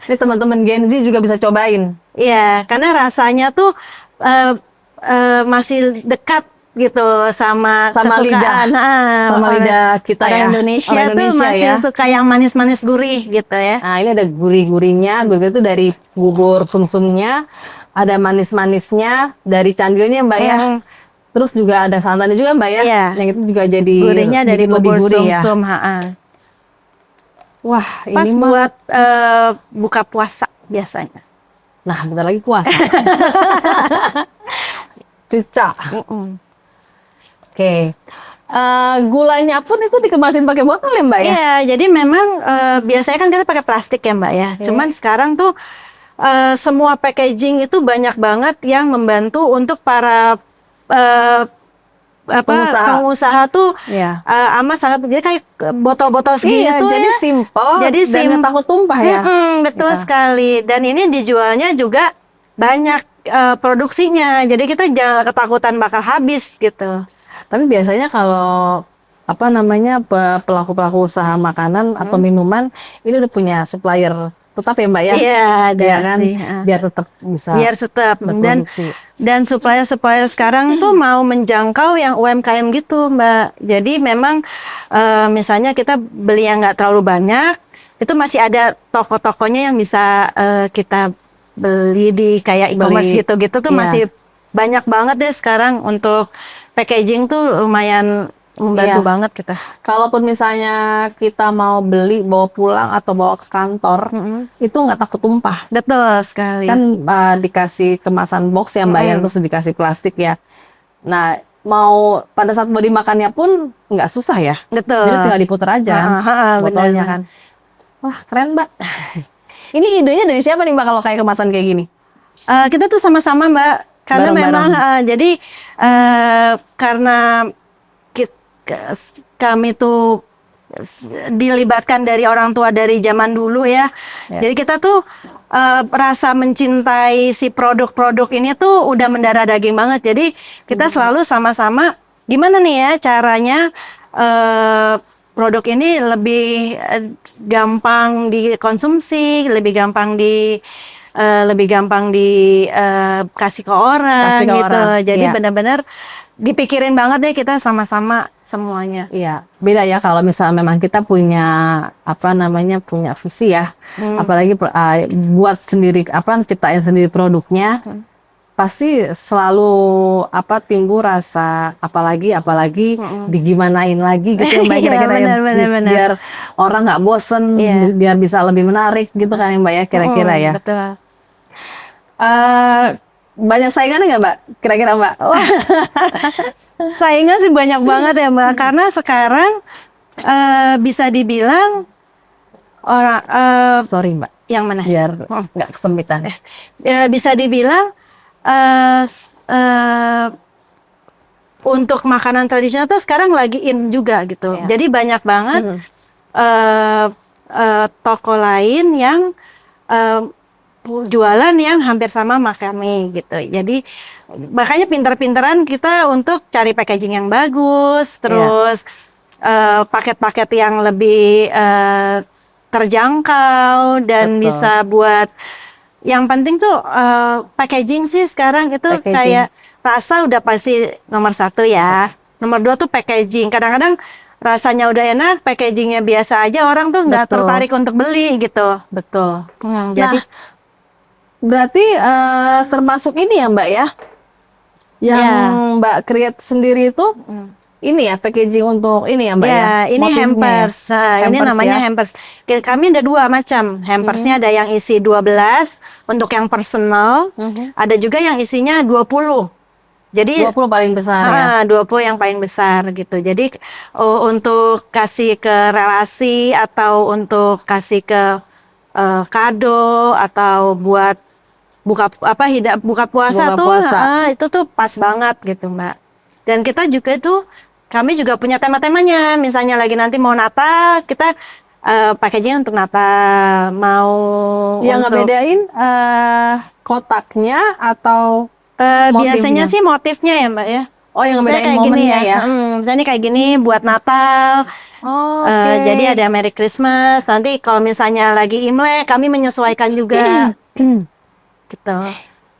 [SPEAKER 2] Ini teman-teman Gen Z juga bisa cobain.
[SPEAKER 1] Iya, karena rasanya tuh masih dekat gitu sama
[SPEAKER 2] Sama
[SPEAKER 1] kesukaan.
[SPEAKER 2] sama lidah kita
[SPEAKER 1] orang
[SPEAKER 2] ya.
[SPEAKER 1] Indonesia,
[SPEAKER 2] Orang
[SPEAKER 1] tuh
[SPEAKER 2] Indonesia
[SPEAKER 1] masih
[SPEAKER 2] ya.
[SPEAKER 1] suka yang manis-manis gurih gitu ya.
[SPEAKER 2] Nah, ini ada gurih-gurihnya. Gurih itu dari bubur sumsumnya, ada manis-manisnya dari candilnya Mbak ya.
[SPEAKER 1] Mm,
[SPEAKER 2] Terus juga ada santannya juga Mbak ya.
[SPEAKER 1] Iya.
[SPEAKER 2] Yang itu juga jadi
[SPEAKER 1] Gurihnya dari
[SPEAKER 2] bikin lebih
[SPEAKER 1] bubur
[SPEAKER 2] gurih ya.
[SPEAKER 1] sumsum.
[SPEAKER 2] Wah,
[SPEAKER 1] Pas
[SPEAKER 2] ini mah.
[SPEAKER 1] buat buka puasa biasanya.
[SPEAKER 2] Nah, bentar lagi puasa. Cuca.
[SPEAKER 1] Mm-mm.
[SPEAKER 2] Oke. Gulanya pun itu dikemasin pakai botol ya Mbak ya?
[SPEAKER 1] Iya, jadi memang biasanya kan kita pakai plastik ya Mbak ya.
[SPEAKER 2] Oke.
[SPEAKER 1] Cuman sekarang tuh semua packaging itu banyak banget yang membantu untuk para eh, pengusaha tuh
[SPEAKER 2] Iya.
[SPEAKER 1] amat sangat, jadi kayak botol-botol segini
[SPEAKER 2] Iya,
[SPEAKER 1] tuh
[SPEAKER 2] jadi
[SPEAKER 1] ya.
[SPEAKER 2] simple
[SPEAKER 1] Jadi
[SPEAKER 2] dan nggak takut tumpah ya.
[SPEAKER 1] Betul
[SPEAKER 2] Iya.
[SPEAKER 1] sekali. Dan ini dijualnya juga banyak produksinya. Jadi kita jangan ketakutan bakal habis gitu.
[SPEAKER 2] Tapi biasanya kalau apa namanya pelaku-pelaku usaha makanan atau minuman ini udah punya supplier tetap ya Mbak ya?
[SPEAKER 1] Iya, ada
[SPEAKER 2] Biar kan
[SPEAKER 1] sih.
[SPEAKER 2] biar tetap bisa
[SPEAKER 1] Biar tetap
[SPEAKER 2] berproduksi.
[SPEAKER 1] dan supplier sekarang tuh mau menjangkau yang UMKM gitu Mbak. Jadi memang misalnya kita beli yang nggak terlalu banyak, itu masih ada toko-tokonya yang bisa kita beli di kayak e-commerce
[SPEAKER 2] Beli,
[SPEAKER 1] gitu-gitu tuh
[SPEAKER 2] iya.
[SPEAKER 1] masih banyak banget deh sekarang. Untuk packaging tuh lumayan membantu
[SPEAKER 2] Iya.
[SPEAKER 1] banget kita.
[SPEAKER 2] Kalaupun misalnya kita mau beli bawa pulang atau bawa ke kantor, itu nggak takut tumpah.
[SPEAKER 1] Betul sekali.
[SPEAKER 2] Kan dikasih kemasan box ya Mbak ya, terus dikasih plastik ya. Nah, mau pada saat mau dimakannya pun nggak susah ya.
[SPEAKER 1] Betul.
[SPEAKER 2] Jadi tinggal diputar aja kan, botolnya
[SPEAKER 1] benar.
[SPEAKER 2] kan. Wah, keren Mbak. Ini idenya dari siapa nih Mbak kalau kayak kemasan kayak gini?
[SPEAKER 1] Kita tuh sama-sama Mbak, karena
[SPEAKER 2] Bareng-bareng.
[SPEAKER 1] memang jadi karena kami tuh dilibatkan dari orang tua dari zaman dulu ya.
[SPEAKER 2] Ya.
[SPEAKER 1] Jadi kita tuh rasa mencintai si produk-produk ini tuh udah mendarah daging banget. Jadi kita selalu sama-sama gimana nih ya caranya produk ini lebih gampang dikonsumsi, lebih gampang kasih ke orang
[SPEAKER 2] Kasih ke
[SPEAKER 1] gitu.
[SPEAKER 2] orang,
[SPEAKER 1] Jadi
[SPEAKER 2] iya.
[SPEAKER 1] benar-benar dipikirin banget deh kita sama-sama semuanya.
[SPEAKER 2] Iya, beda ya kalau misalnya memang kita punya punya visi ya, apalagi buat sendiri ciptain sendiri produknya, pasti selalu timbul rasa apalagi digimanain lagi gitu ya Mbak,
[SPEAKER 1] Iya,
[SPEAKER 2] kira-kira ya,
[SPEAKER 1] benar.
[SPEAKER 2] biar orang nggak bosen,
[SPEAKER 1] Iya.
[SPEAKER 2] biar bisa lebih menarik gitu kan ya Mbak ya, kira-kira ya.
[SPEAKER 1] Betul.
[SPEAKER 2] Banyak saingannya nggak Mbak, kira-kira Mbak?
[SPEAKER 1] Saingan sih banyak banget ya Mbak, karena sekarang bisa dibilang orang
[SPEAKER 2] Sorry Mbak,
[SPEAKER 1] yang mana?
[SPEAKER 2] biar nggak kesempitan.
[SPEAKER 1] Bisa dibilang untuk makanan tradisional tuh sekarang lagi in juga gitu.
[SPEAKER 2] Iya.
[SPEAKER 1] Jadi banyak banget toko lain yang jualan yang hampir sama sama kami gitu. Jadi makanya pinter-pinteran kita untuk cari packaging yang bagus, terus paket-paket yang lebih terjangkau dan
[SPEAKER 2] Betul.
[SPEAKER 1] bisa buat, yang penting tuh packaging sih sekarang itu
[SPEAKER 2] Packaging.
[SPEAKER 1] kayak rasa udah pasti nomor 1 ya. Nomor 2 tuh packaging. Kadang-kadang rasanya udah enak, packagingnya biasa aja, orang tuh nggak
[SPEAKER 2] Betul.
[SPEAKER 1] tertarik untuk beli gitu.
[SPEAKER 2] Betul.
[SPEAKER 1] Jadi
[SPEAKER 2] Berarti termasuk ini ya Mbak ya, yang
[SPEAKER 1] Ya.
[SPEAKER 2] Mbak create sendiri itu ini ya packaging untuk ini ya Mbak ya.
[SPEAKER 1] ya, ini
[SPEAKER 2] Motifnya
[SPEAKER 1] hampers.
[SPEAKER 2] ya?
[SPEAKER 1] Nah, ini
[SPEAKER 2] Hampers
[SPEAKER 1] namanya
[SPEAKER 2] ya.
[SPEAKER 1] hampers. Kami ada 2 macam. Hampersnya ada yang isi 12 untuk yang personal, ada juga yang isinya 20. Jadi
[SPEAKER 2] 20 paling besar ya.
[SPEAKER 1] 20 yang paling besar gitu. Jadi untuk kasih ke relasi atau untuk kasih ke kado atau buat buka puasa
[SPEAKER 2] Buka
[SPEAKER 1] tuh
[SPEAKER 2] puasa.
[SPEAKER 1] itu tuh pas banget gitu Mbak. Dan kita juga tuh kami juga punya tema-temanya. Misalnya lagi nanti mau Natal, kita packaging untuk Natal, mau
[SPEAKER 2] Yang
[SPEAKER 1] untuk
[SPEAKER 2] ngebedain kotaknya atau
[SPEAKER 1] biasanya
[SPEAKER 2] motifnya?
[SPEAKER 1] sih motifnya ya Mbak ya.
[SPEAKER 2] Oh, yang
[SPEAKER 1] Misalnya
[SPEAKER 2] ngebedain
[SPEAKER 1] kayak gini
[SPEAKER 2] momennya ya.
[SPEAKER 1] Misalnya kayak gini buat Natal.
[SPEAKER 2] Oh,
[SPEAKER 1] Jadi ada Merry Christmas. Nanti kalau misalnya lagi Imlek, kami menyesuaikan juga gitu.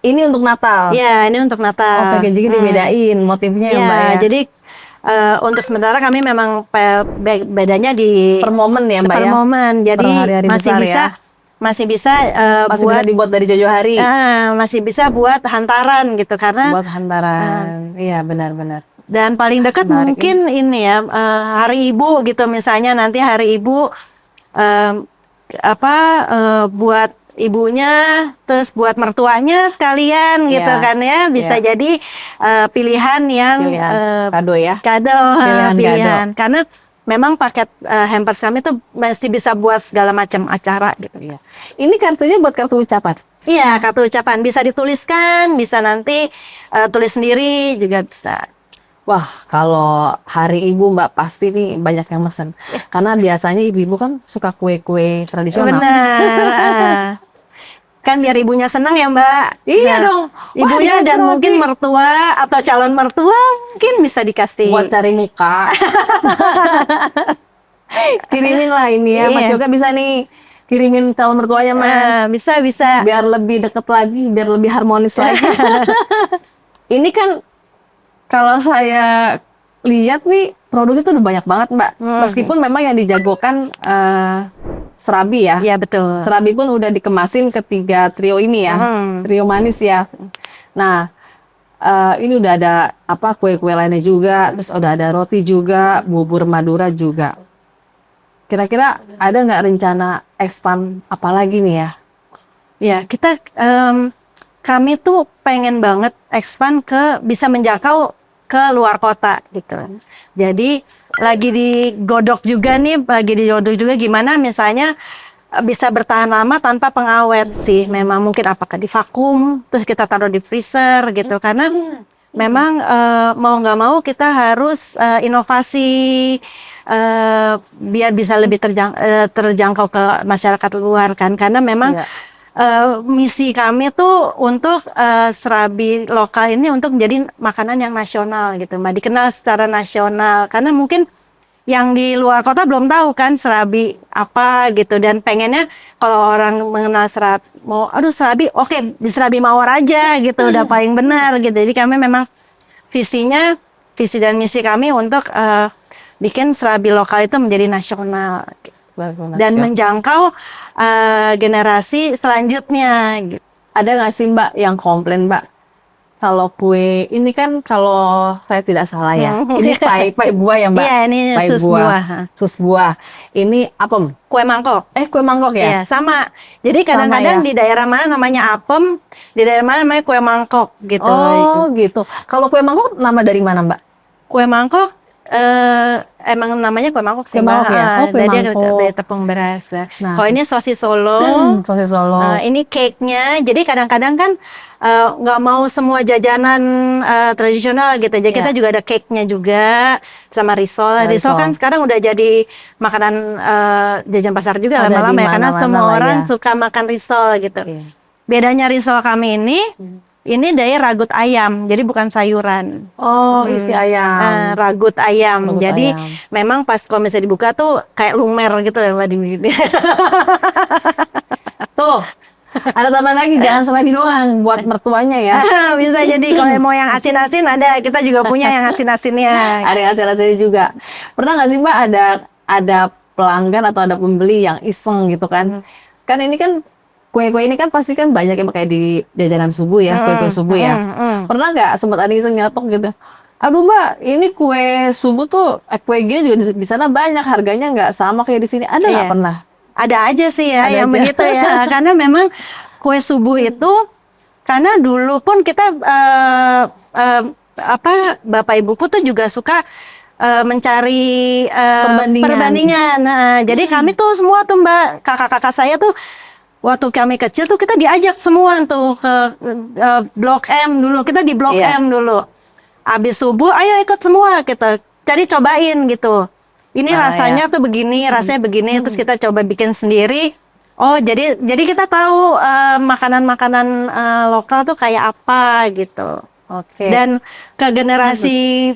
[SPEAKER 2] Ini untuk Natal.
[SPEAKER 1] Ya, ini untuk Natal.
[SPEAKER 2] Oh, packagingnya dibedain motifnya ya,
[SPEAKER 1] Ya,
[SPEAKER 2] Mbak ya.
[SPEAKER 1] jadi untuk sementara kami memang bedanya di
[SPEAKER 2] Per momen ya, Mbak
[SPEAKER 1] per
[SPEAKER 2] ya.
[SPEAKER 1] momen. Jadi
[SPEAKER 2] Per hari-hari
[SPEAKER 1] masih
[SPEAKER 2] besar
[SPEAKER 1] bisa
[SPEAKER 2] ya.
[SPEAKER 1] masih bisa
[SPEAKER 2] Masih
[SPEAKER 1] buat
[SPEAKER 2] bisa dibuat dari jauh-jauh hari.
[SPEAKER 1] masih bisa buat hantaran gitu karena
[SPEAKER 2] Buat hantaran. Iya, benar-benar.
[SPEAKER 1] dan paling dekat
[SPEAKER 2] Menarik
[SPEAKER 1] mungkin ini ya hari ibu gitu misalnya nanti hari ibu em, buat ibunya terus buat mertuanya sekalian gitu
[SPEAKER 2] Iya,
[SPEAKER 1] kan ya bisa
[SPEAKER 2] iya.
[SPEAKER 1] jadi pilihan yang
[SPEAKER 2] Pilihan kado ya.
[SPEAKER 1] kado
[SPEAKER 2] Pilihan
[SPEAKER 1] pilihan karena memang paket hampers kami tuh masih bisa buat segala macam acara gitu.
[SPEAKER 2] Iya. Ini kartunya buat kartu ucapan.
[SPEAKER 1] Iya, kartu ucapan bisa dituliskan, bisa nanti tulis sendiri juga bisa.
[SPEAKER 2] Wah, kalau hari ibu Mbak pasti nih banyak yang mesen. Karena biasanya ibu-ibu kan suka kue-kue tradisional.
[SPEAKER 1] Benar. Kan biar ibunya senang ya Mbak.
[SPEAKER 2] Iya
[SPEAKER 1] Nah,
[SPEAKER 2] dong. Wah,
[SPEAKER 1] ibunya
[SPEAKER 2] dia
[SPEAKER 1] dan
[SPEAKER 2] Serabi.
[SPEAKER 1] mungkin mertua atau calon mertua mungkin bisa dikasih.
[SPEAKER 2] Buat cari muka. Kirimin lah ini ya, Mas
[SPEAKER 1] Iya.
[SPEAKER 2] Yoga bisa nih kirimin calon mertuanya Mas.
[SPEAKER 1] Bisa.
[SPEAKER 2] Biar lebih deket lagi, biar lebih harmonis lagi. Ini kan kalau saya lihat nih produknya tuh udah banyak banget Mbak. Meskipun memang yang dijagokan serabi ya.
[SPEAKER 1] Iya betul.
[SPEAKER 2] Serabi pun udah dikemasin ketiga trio ini ya, trio manis ya. Nah, ini udah ada apa kue-kue lainnya juga, terus udah ada roti juga, bubur Madura juga. Kira-kira ada nggak rencana expand apa lagi nih ya?
[SPEAKER 1] Ya kita kami tuh pengen banget expand ke bisa menjangkau ke luar kota gitu. Jadi lagi digodok juga gimana misalnya bisa bertahan lama tanpa pengawet sih. Memang mungkin apakah di vakum terus kita taruh di freezer gitu karena memang mau nggak mau kita harus inovasi biar bisa lebih terjangkau ke masyarakat luar kan karena memang
[SPEAKER 2] Iya.
[SPEAKER 1] misi kami tuh untuk serabi lokal ini untuk menjadi makanan yang nasional gitu Mbak, dikenal secara nasional karena mungkin yang di luar kota belum tahu kan serabi apa gitu dan pengennya kalau orang mengenal serabi oke, di Serabi Mawar aja gitu udah paling benar gitu. Jadi kami memang visi dan misi kami untuk bikin serabi lokal itu menjadi nasional dan menjangkau generasi selanjutnya gitu.
[SPEAKER 2] Ada nggak sih Mbak yang komplain Mbak? Kalau kue ini kan kalau saya tidak salah ya, ini pai buah ya Mbak?
[SPEAKER 1] Iya, ini
[SPEAKER 2] pai
[SPEAKER 1] sus buah.
[SPEAKER 2] Sus buah. Ini apem?
[SPEAKER 1] Kue mangkok.
[SPEAKER 2] Kue mangkok ya?
[SPEAKER 1] Iya, sama. Jadi
[SPEAKER 2] Sama
[SPEAKER 1] kadang-kadang
[SPEAKER 2] ya?
[SPEAKER 1] di daerah mana namanya apem, di daerah mana namanya kue mangkok gitu.
[SPEAKER 2] Oh gitu. Kalau kue mangkok nama dari mana Mbak?
[SPEAKER 1] Kue mangkok emang namanya kue mangkok sih
[SPEAKER 2] Kue mangkok
[SPEAKER 1] Mbak.
[SPEAKER 2] ya? Oh, kue
[SPEAKER 1] Dia
[SPEAKER 2] mangkok.
[SPEAKER 1] dari tepung beras.
[SPEAKER 2] Nah.
[SPEAKER 1] Kalau ini sosis Solo.
[SPEAKER 2] Sosis Solo.
[SPEAKER 1] Ini cake-nya. Jadi kadang-kadang kan nggak mau semua jajanan tradisional gitu. Jadi kita juga ada cake-nya juga sama risol.
[SPEAKER 2] Ada
[SPEAKER 1] Risol
[SPEAKER 2] risol.
[SPEAKER 1] kan sekarang udah jadi makanan jajan pasar juga
[SPEAKER 2] Ada
[SPEAKER 1] lama-lama
[SPEAKER 2] di
[SPEAKER 1] ya karena
[SPEAKER 2] mana-mana
[SPEAKER 1] semua
[SPEAKER 2] lah
[SPEAKER 1] orang
[SPEAKER 2] ya.
[SPEAKER 1] suka makan risol gitu.
[SPEAKER 2] Iya.
[SPEAKER 1] Bedanya risol kami ini dari ragut ayam. Jadi bukan sayuran.
[SPEAKER 2] Oh, isi ayam.
[SPEAKER 1] Ragut ayam.
[SPEAKER 2] Ragut
[SPEAKER 1] Jadi
[SPEAKER 2] ayam.
[SPEAKER 1] memang pas kalau misalnya dibuka tuh kayak lumer gitu ya Mbak.
[SPEAKER 2] Tuh, ada tambahan lagi, jangan serabi doang buat mertuanya ya.
[SPEAKER 1] Bisa jadi kalau mau yang asin-asin ada, kita juga punya yang asin-asinnya.
[SPEAKER 2] Ada yang hasil-hasilnya juga. Pernah nggak sih Mbak ada pelanggan atau ada pembeli yang iseng gitu kan? Kan ini kan kue-kue ini kan pasti kan banyak yang pakai di jajanan subuh ya, kue-kue subuh ya. Pernah nggak sempat ada iseng nyetok gitu? Aduh Mbak, ini kue subuh tuh kue gini juga di sana banyak, harganya nggak sama kayak di sini. Ada nggak
[SPEAKER 1] Iya.
[SPEAKER 2] pernah?
[SPEAKER 1] Ada aja sih ya
[SPEAKER 2] Ada
[SPEAKER 1] yang
[SPEAKER 2] aja.
[SPEAKER 1] begitu ya. Karena memang kue subuh itu, karena dulu pun kita Bapak Ibuku tuh juga suka mencari perbandingan. Nah, jadi kami tuh semua tuh Mbak, kakak-kakak saya tuh waktu kami kecil tuh kita diajak semua tuh ke Blok M dulu. Kita di Blok
[SPEAKER 2] Iya.
[SPEAKER 1] M dulu. Habis subuh, ayo ikut semua kita. Jadi cobain gitu. Ini rasanya tuh begini, rasanya begini. Terus kita coba bikin sendiri. Oh, jadi kita tahu makanan-makanan lokal tuh kayak apa gitu.
[SPEAKER 2] Oke.
[SPEAKER 1] Dan ke generasi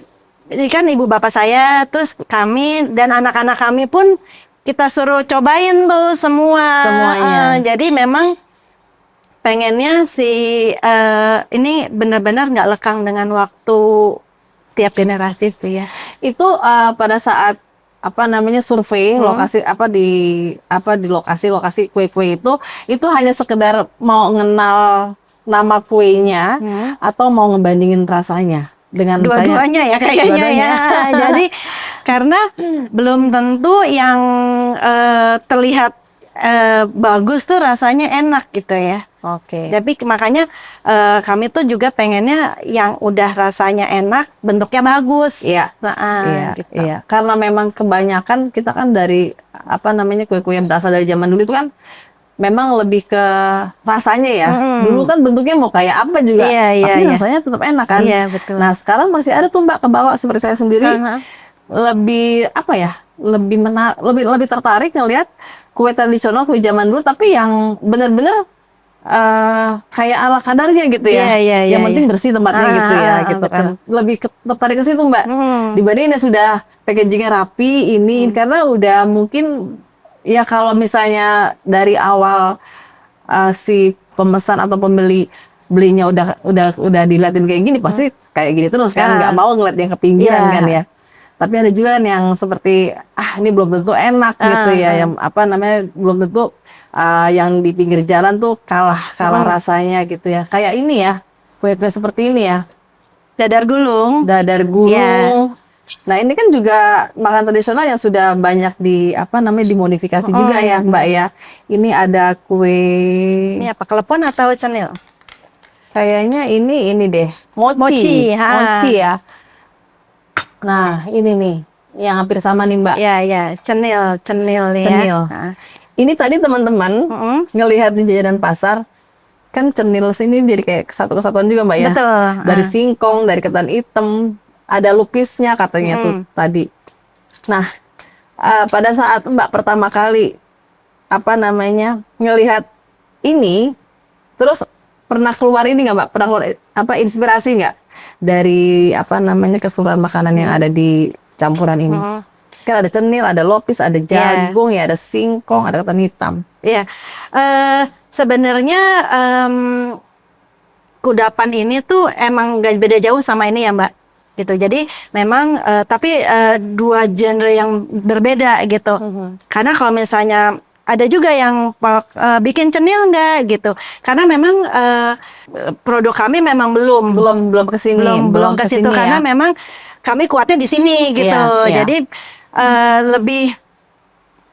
[SPEAKER 1] ini kan ibu bapak saya, terus kami dan anak-anak kami pun kita suruh cobain tuh semua.
[SPEAKER 2] Semuanya.
[SPEAKER 1] Jadi memang pengennya si ini benar-benar nggak lekang dengan waktu tiap generasi sih ya.
[SPEAKER 2] Itu pada saat apa namanya survei lokasi di lokasi kue-kue itu hanya sekedar mau kenal nama kuenya atau mau ngebandingin rasanya dengan misalnya
[SPEAKER 1] Dua-duanya ya kayaknya
[SPEAKER 2] dua-duanya.
[SPEAKER 1] ya. Jadi karena belum tentu yang terlihat bagus tuh rasanya enak gitu ya.
[SPEAKER 2] Oke.
[SPEAKER 1] Tapi makanya kami tuh juga pengennya yang udah rasanya enak, bentuknya bagus.
[SPEAKER 2] Iya.
[SPEAKER 1] Nah,
[SPEAKER 2] Iya,
[SPEAKER 1] gitu.
[SPEAKER 2] iya. Karena memang kebanyakan kita kan dari apa namanya kue-kue yang berasal dari zaman dulu itu kan memang lebih ke rasanya ya. Dulu kan bentuknya mau kayak apa juga,
[SPEAKER 1] Iya, iya,
[SPEAKER 2] tapi
[SPEAKER 1] iya.
[SPEAKER 2] rasanya tetap enak kan.
[SPEAKER 1] Iya, betul.
[SPEAKER 2] Nah sekarang masih ada tuh Mbak kebawa seperti saya sendiri lebih apa ya, lebih tertarik ngelihat kue tradisional kue zaman dulu tapi yang benar-benar kayak ala kadarnya gitu ya.
[SPEAKER 1] Iya, iya, iya,
[SPEAKER 2] Yang penting
[SPEAKER 1] iya.
[SPEAKER 2] bersih tempatnya gitu ya, gitu kan. Lebih tertarik ke situ Mbak. Dibanding yang sudah packagingnya rapi ini karena udah mungkin ya kalau misalnya dari awal si pemesan atau pembeli belinya udah diliatin kayak gini pasti kayak gini terus kan, nggak mau ngeliat yang ke pinggiran kan ya. Tapi ada juga kan yang seperti ini belum tentu enak gitu ya, yang apa namanya belum tentu yang di pinggir jalan tuh kalah rasanya gitu ya. Kayak ini ya, kue-kue seperti ini ya.
[SPEAKER 1] Dadar gulung.
[SPEAKER 2] Dadar gulung.
[SPEAKER 1] Yeah.
[SPEAKER 2] Nah, ini kan juga makan tradisional yang sudah banyak dimodifikasi juga ya, Mbak ya. Ini ada kue.
[SPEAKER 1] Ini apa, klepon atau cenil?
[SPEAKER 2] Kayaknya ini deh, mochi. Mochi ya. Nah, ini nih yang hampir sama nih, Mbak.
[SPEAKER 1] Ya, cenil nih
[SPEAKER 2] Cenil.
[SPEAKER 1] ya.
[SPEAKER 2] Ini tadi teman-teman ngelihat di jajanan pasar, kan cenil sini jadi kayak kesatuan juga Mbak ya.
[SPEAKER 1] Betul.
[SPEAKER 2] Dari singkong, dari ketan hitam, ada lupisnya katanya tuh tadi. Nah, pada saat Mbak pertama kali ngelihat ini, terus pernah keluar ini nggak Mbak? Pernah keluar inspirasi nggak dari keseluruhan makanan yang ada di campuran ini? Kan ada cenil, ada lopis, ada jagung, ya ada singkong, ada ketan hitam.
[SPEAKER 1] Iya, sebenarnya kudapan ini tuh emang gak beda jauh sama ini ya Mbak, gitu. Jadi memang tapi dua genre yang berbeda gitu. Karena kalau misalnya ada juga yang bikin cenil enggak gitu. Karena memang produk kami memang belum
[SPEAKER 2] ke sini.
[SPEAKER 1] Belum ke situ karena memang kami kuatnya di sini gitu.
[SPEAKER 2] Iya.
[SPEAKER 1] Jadi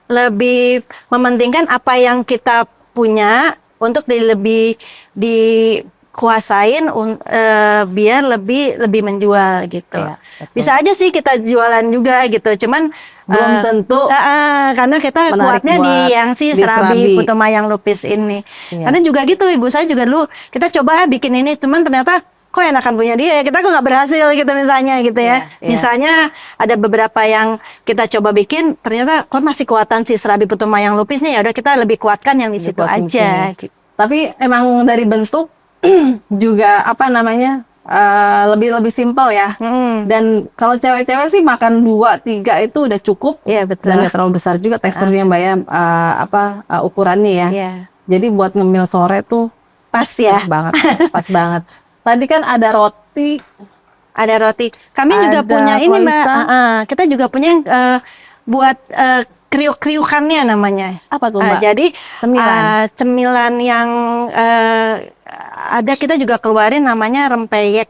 [SPEAKER 1] lebih mementingkan apa yang kita punya untuk lebih dikuasain biar lebih menjual gitu.
[SPEAKER 2] Iya,
[SPEAKER 1] bisa aja sih kita jualan juga gitu, cuman
[SPEAKER 2] belum tentu
[SPEAKER 1] karena kita kuatnya di yang si Serabi Putumayang Lupis ini.
[SPEAKER 2] Iya.
[SPEAKER 1] Karena juga gitu, ibu saya juga dulu kita coba bikin ini, cuman ternyata kok enakan punya dia, kita kok nggak berhasil gitu misalnya gitu ya. Misalnya ada beberapa yang kita coba bikin, ternyata kok masih kuatan si Serabi Putumayang Lupisnya, ya udah kita lebih kuatkan yang di situ aja. Gitu.
[SPEAKER 2] Tapi emang dari bentuk juga lebih simpel ya. Dan kalau cewek-cewek sih makan 2-3 itu udah cukup.
[SPEAKER 1] Iya betul.
[SPEAKER 2] Dan nggak terlalu besar juga teksturnya Mbak ya, ukurannya ya. Jadi buat ngemil sore tuh
[SPEAKER 1] pas ya.
[SPEAKER 2] Pas banget. Tadi kan ada roti.
[SPEAKER 1] Ada roti. Kami juga punya ini Mbak. Kita juga punya buat kriuk-kriukannya namanya.
[SPEAKER 2] Apa tuh Mbak?
[SPEAKER 1] Jadi
[SPEAKER 2] cemilan
[SPEAKER 1] yang ada, kita juga keluarin namanya rempeyek.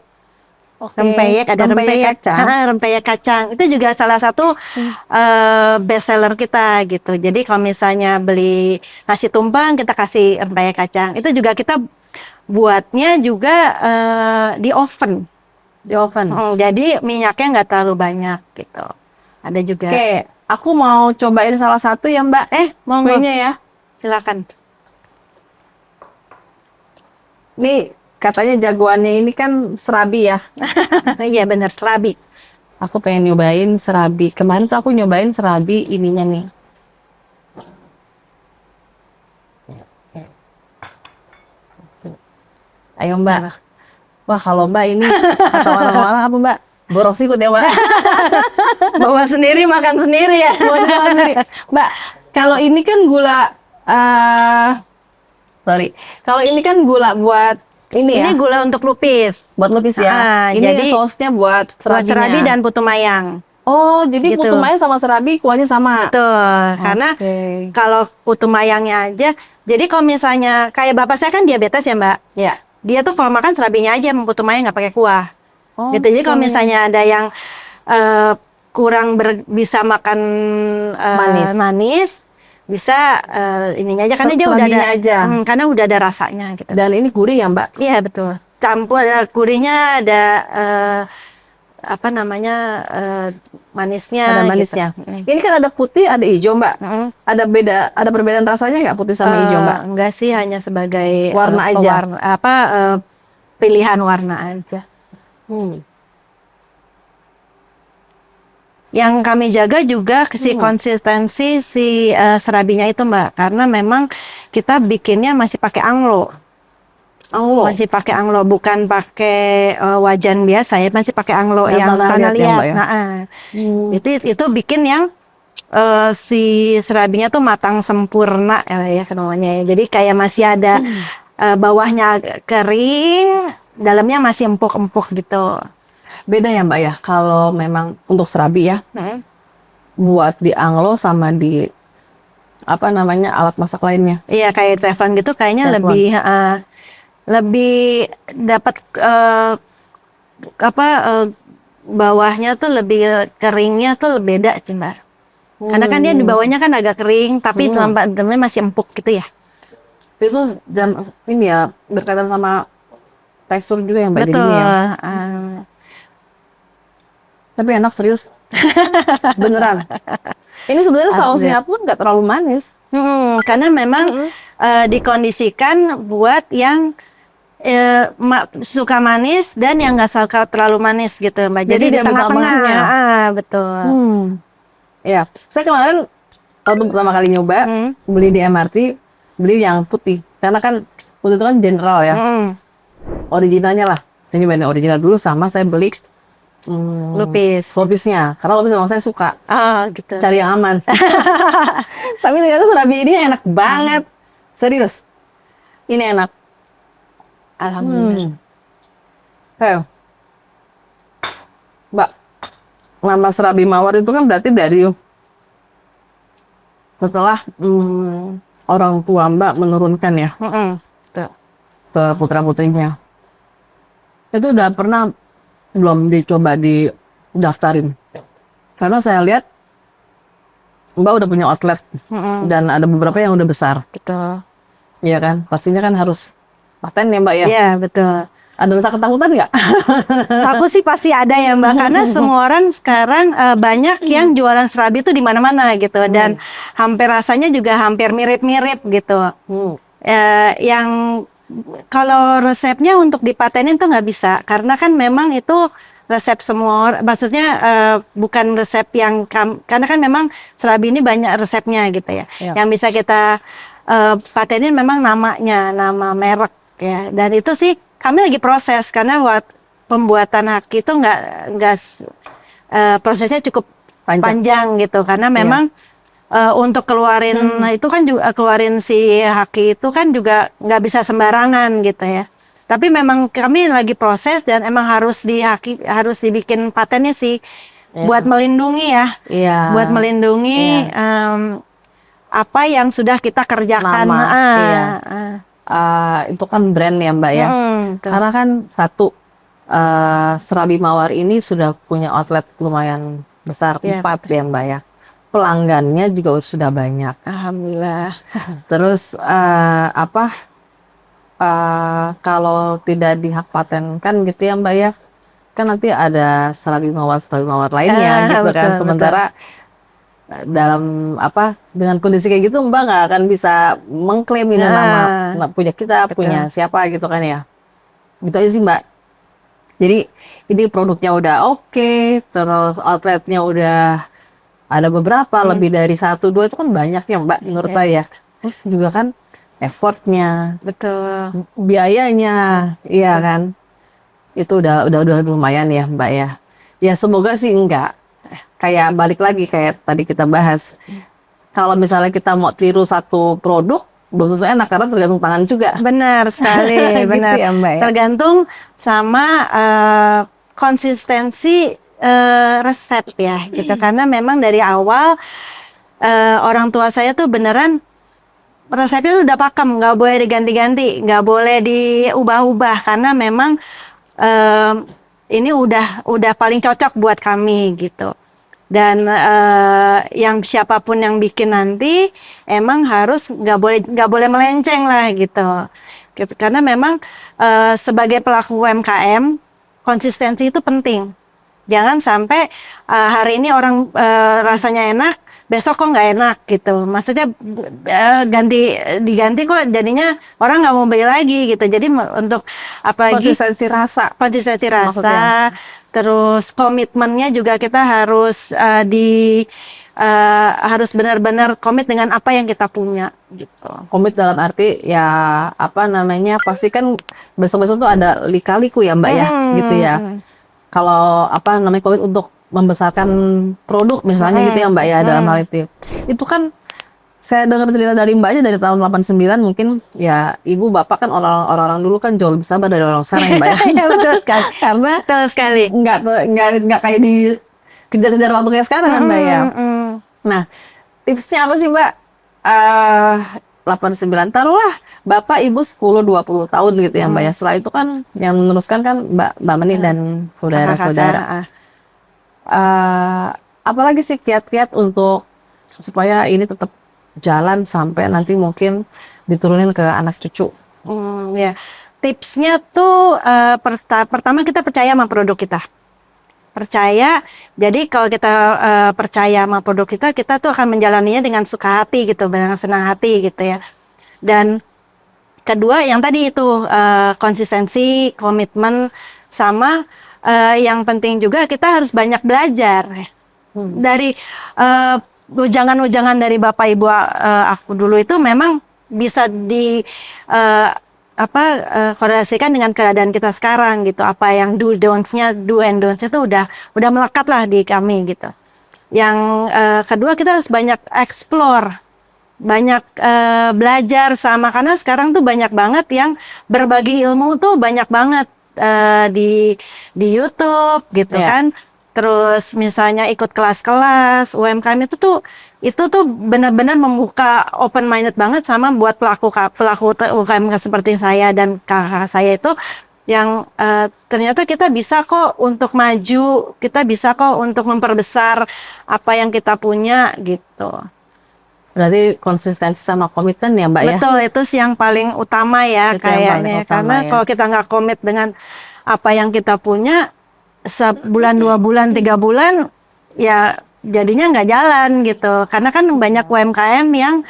[SPEAKER 1] Rempeyek, ada rempeyek kacang. Rempeyek kacang. Itu juga salah satu best seller kita gitu. Jadi kalau misalnya beli nasi tumpeng, kita kasih rempeyek kacang. Itu juga kita buatnya juga di oven. Jadi minyaknya nggak terlalu banyak gitu. Ada juga.
[SPEAKER 2] Oke, aku mau cobain salah satu ya Mbak.
[SPEAKER 1] Mau
[SPEAKER 2] kuenya ya.
[SPEAKER 1] Silakan.
[SPEAKER 2] Nih katanya jagoannya ini kan serabi ya.
[SPEAKER 1] Iya bener, serabi.
[SPEAKER 2] Aku pengen nyobain serabi. Kemarin tuh aku nyobain serabi ininya nih. Ayo Mbak. Wah kalau Mbak ini kata orang-orang apa Mbak? Borok sikut ya Mbak.
[SPEAKER 1] Bawa sendiri, makan sendiri ya.
[SPEAKER 2] Mbak, kalau ini kan gula Sorry. Kalau ini kan gula buat ini ya,
[SPEAKER 1] Ini gula untuk lupis.
[SPEAKER 2] buat lupis ya.
[SPEAKER 1] Ah,
[SPEAKER 2] Ini
[SPEAKER 1] jadi
[SPEAKER 2] sausnya buat
[SPEAKER 1] Buat
[SPEAKER 2] serabinya.
[SPEAKER 1] serabi dan putu mayang.
[SPEAKER 2] Oh, jadi
[SPEAKER 1] Gitu.
[SPEAKER 2] putu mayang sama serabi kuahnya sama.
[SPEAKER 1] Betul. Karena
[SPEAKER 2] Oke.
[SPEAKER 1] kalau putu mayangnya aja, jadi kalau misalnya kayak bapak saya kan diabetes ya Mbak,
[SPEAKER 2] Ya.
[SPEAKER 1] dia tuh kalau makan serabinya aja, putu mayang nggak pakai kuah.
[SPEAKER 2] Oh,
[SPEAKER 1] Gitu. Jadi kalau misalnya ada yang kurang bisa makan manis, bisa ininya aja karena dia udah ada,
[SPEAKER 2] Serabinya aja.
[SPEAKER 1] karena udah ada rasanya gitu.
[SPEAKER 2] Dan ini gurih ya, Mbak?
[SPEAKER 1] Iya betul. Campur ada gurihnya, ada apa namanya manisnya.
[SPEAKER 2] Ada manisnya.
[SPEAKER 1] Gitu.
[SPEAKER 2] Ini kan ada putih, ada hijau, Mbak.
[SPEAKER 1] Mm.
[SPEAKER 2] Ada perbedaan rasanya nggak putih sama hijau, Mbak?
[SPEAKER 1] Enggak sih, hanya sebagai
[SPEAKER 2] Warna aja.
[SPEAKER 1] pilihan warna aja. Yang kami jaga juga konsistensi si serabinya itu Mbak, karena memang kita bikinnya masih pakai anglo.
[SPEAKER 2] Anglo.
[SPEAKER 1] Masih pakai anglo, bukan pakai wajan biasa ya, masih pakai anglo yang tanah liat.
[SPEAKER 2] ya, Mbak, ya?
[SPEAKER 1] Itu bikin yang si serabinya tuh matang sempurna ya namanya ya. Jadi kayak masih ada bawahnya kering, dalamnya masih empuk-empuk gitu.
[SPEAKER 2] Beda ya, Mbak ya, kalau memang untuk serabi ya, buat di anglo sama di apa namanya alat masak lainnya.
[SPEAKER 1] Iya kayak teflon gitu kayaknya
[SPEAKER 2] Teflon.
[SPEAKER 1] lebih dapat bawahnya tuh lebih keringnya tuh beda sih Mbak. Karena kan dia di bawahnya kan agak kering tapi dalamnya masih empuk gitu ya.
[SPEAKER 2] Itu ini ya berkaitan sama tekstur juga ya, Mbak,
[SPEAKER 1] Betul.
[SPEAKER 2] jadinya ya. Tapi enak serius. Beneran. Ini sebenarnya sausnya pun nggak terlalu manis.
[SPEAKER 1] Karena memang dikondisikan buat yang suka manis dan yang nggak suka terlalu manis gitu Mbak. Jadi di tengah-tengahnya. Betul.
[SPEAKER 2] Ya, saya kemarin waktu pertama kali nyoba beli di MRT, beli yang putih. Karena kan putih itu kan general ya. Originalnya lah. Ini nyobain original dulu sama saya beli lupisnya. Karena lupis memang saya suka.
[SPEAKER 1] Gitu.
[SPEAKER 2] Cari yang aman. Tapi ternyata serabi ini enak banget. Serius. Ini enak.
[SPEAKER 1] Alhamdulillah.
[SPEAKER 2] Mbak, nama serabi mawar itu kan berarti dari setelah orang tua Mbak menurunkan ya ke putra-putrinya. Itu udah pernah belum dicoba didaftarin? Karena saya lihat Mbak udah punya outlet dan ada beberapa yang udah besar.
[SPEAKER 1] Betul.
[SPEAKER 2] Iya kan? Pastinya kan harus paten ya Mbak ya?
[SPEAKER 1] Iya betul.
[SPEAKER 2] Ada rasa ketakutan nggak?
[SPEAKER 1] Takut sih pasti ada ya Mbak, karena semua orang sekarang banyak yang jualan serabi itu di mana-mana gitu dan hampir rasanya juga hampir mirip-mirip gitu. Yang kalau resepnya untuk dipatenin tuh nggak bisa, karena kan memang itu resep semua, maksudnya bukan resep yang karena kan memang serabi ini banyak resepnya gitu ya. Yang bisa kita patenin memang namanya, nama merek ya, dan itu sih kami lagi proses karena pembuatan haki itu nggak prosesnya cukup panjang gitu, karena memang untuk keluarin itu kan juga keluarin si haki itu kan juga nggak bisa sembarangan gitu ya. Tapi memang kami lagi proses dan emang harus dibikin patennya sih buat melindungi ya, buat melindungi apa yang sudah kita kerjakan.
[SPEAKER 2] Itu kan brand ya Mbak ya. Karena kan satu serabi mawar ini sudah punya outlet lumayan besar, 4 ya Mbak ya. Pelanggannya juga sudah banyak.
[SPEAKER 1] Alhamdulillah.
[SPEAKER 2] Terus kalau tidak dihak patenkan gitu ya Mbak ya, kan nanti ada serabi mawar lainnya gitu kan. Sementara dalam dengan kondisi kayak gitu Mbak nggak akan bisa mengklaim ini nama punya kita, punya siapa gitu kan ya. Gitu aja sih Mbak. Jadi ini produknya udah oke, terus outletnya udah ada beberapa, lebih dari 1, 2 itu kan banyak ya Mbak menurut saya. Terus juga kan effortnya,
[SPEAKER 1] betul,
[SPEAKER 2] biayanya, iya kan. Itu udah lumayan ya Mbak ya. Ya semoga sih enggak. Kayak balik lagi kayak tadi kita bahas. Kalau misalnya kita mau tiru satu produk, belum tentu enak karena tergantung tangan juga.
[SPEAKER 1] Benar sekali,
[SPEAKER 2] Gitu
[SPEAKER 1] benar.
[SPEAKER 2] ya, Mbak, ya?
[SPEAKER 1] Tergantung sama konsistensi resep ya, gitu. Karena memang dari awal orang tua saya tuh beneran resepnya tuh udah pakem, nggak boleh diganti-ganti, nggak boleh diubah-ubah karena memang ini udah paling cocok buat kami gitu. Dan yang siapapun yang bikin nanti emang harus nggak boleh melenceng lah gitu. Karena memang sebagai pelaku UMKM konsistensi itu penting. Jangan sampai hari ini orang rasanya enak, besok kok nggak enak gitu. Maksudnya diganti kok jadinya orang nggak mau beli lagi gitu. Jadi untuk apalagi
[SPEAKER 2] Konsistensi rasa.
[SPEAKER 1] konsistensi rasa,
[SPEAKER 2] Maksudnya.
[SPEAKER 1] terus komitmennya juga kita harus harus benar-benar komit dengan apa yang kita punya gitu.
[SPEAKER 2] Komit dalam arti ya apa namanya, pasti kan besok-besok tuh ada lika-liku ya Mbak ya, gitu ya. Kalau apa namanya, komit untuk membesarkan produk misalnya gitu ya Mbak ya, dalam hal itu kan saya dengar cerita dari Mbaknya dari tahun 89 mungkin ya, ibu bapak kan orang-orang dulu kan jauh lebih sabar dari orang sekarang ya Mbak ya.
[SPEAKER 1] Ya, betul sekali.
[SPEAKER 2] Karena
[SPEAKER 1] Betul sekali.
[SPEAKER 2] nggak kayak di kejar-kejar waktu kayak sekarang kan Mbak ya. Nah, tipsnya apa sih Mbak? 89, taruhlah Bapak Ibu 10-20 tahun gitu ya Mbak ya. Setelah itu kan yang meneruskan kan Mbak Meni dan saudara-saudara. Apalagi sih kiat-kiat untuk supaya ini tetap jalan sampai nanti mungkin diturunin ke anak cucu?
[SPEAKER 1] Ya, tipsnya tuh pertama kita percaya sama produk kita. Percaya, jadi kalau kita percaya sama produk kita tuh akan menjalaninya dengan suka hati gitu, dengan senang hati gitu ya. Dan kedua yang tadi itu konsistensi, komitmen, sama yang penting juga kita harus banyak belajar dari ujangan-ujangan dari Bapak Ibu aku dulu itu memang bisa korelasikan dengan keadaan kita sekarang gitu. Apa yang do and don'ts-nya itu udah melekat lah di kami gitu. Yang kedua kita harus banyak explore, banyak belajar sama, karena sekarang tuh banyak banget yang berbagi ilmu tuh banyak banget di YouTube gitu kan. Terus misalnya ikut kelas-kelas UMKM itu tuh benar-benar membuka open minded banget sama buat pelaku UMKM seperti saya dan kakak saya itu yang ternyata kita bisa kok untuk maju, kita bisa kok untuk memperbesar apa yang kita punya gitu.
[SPEAKER 2] Berarti konsistensi sama komitmen ya Mbak ya?
[SPEAKER 1] Betul, itu sih yang paling utama ya
[SPEAKER 2] Itu yang paling
[SPEAKER 1] kayaknya.
[SPEAKER 2] utama,
[SPEAKER 1] Karena
[SPEAKER 2] ya.
[SPEAKER 1] kalau kita nggak komit dengan apa yang kita punya, sebulan, 2 bulan, 3 bulan, ya jadinya nggak jalan gitu. Karena kan banyak UMKM yang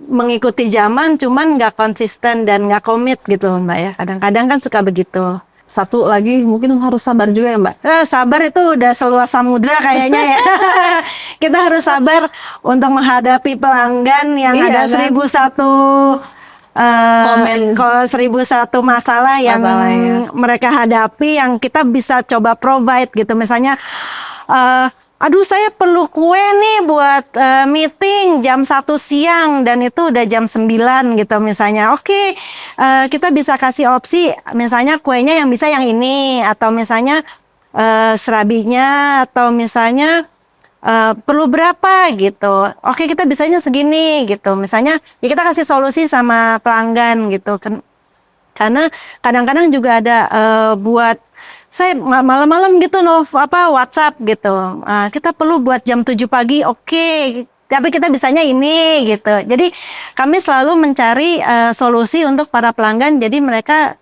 [SPEAKER 1] mengikuti zaman, cuman nggak konsisten dan nggak komit gitu Mbak ya. Kadang-kadang kan suka begitu.
[SPEAKER 2] Satu lagi mungkin harus sabar juga ya Mbak?
[SPEAKER 1] Sabar itu udah seluas samudra kayaknya ya. Kita harus sabar untuk menghadapi pelanggan yang
[SPEAKER 2] Iya,
[SPEAKER 1] ada
[SPEAKER 2] kan?
[SPEAKER 1] 1001 masalah yang mereka hadapi, yang kita bisa coba provide gitu. Misalnya aduh saya perlu kue nih buat meeting jam 1 siang dan itu udah jam 9 gitu misalnya. Oke, kita bisa kasih opsi misalnya kuenya yang bisa yang ini, atau misalnya serabinya, atau misalnya perlu berapa gitu. Oke, kita bisanya segini gitu. Misalnya ya kita kasih solusi sama pelanggan gitu. Karena kadang-kadang juga ada buat saya malam-malam gitu WhatsApp gitu. Kita perlu buat jam 7 pagi, oke. Tapi kita bisanya ini gitu. Jadi kami selalu mencari solusi untuk para pelanggan. Jadi mereka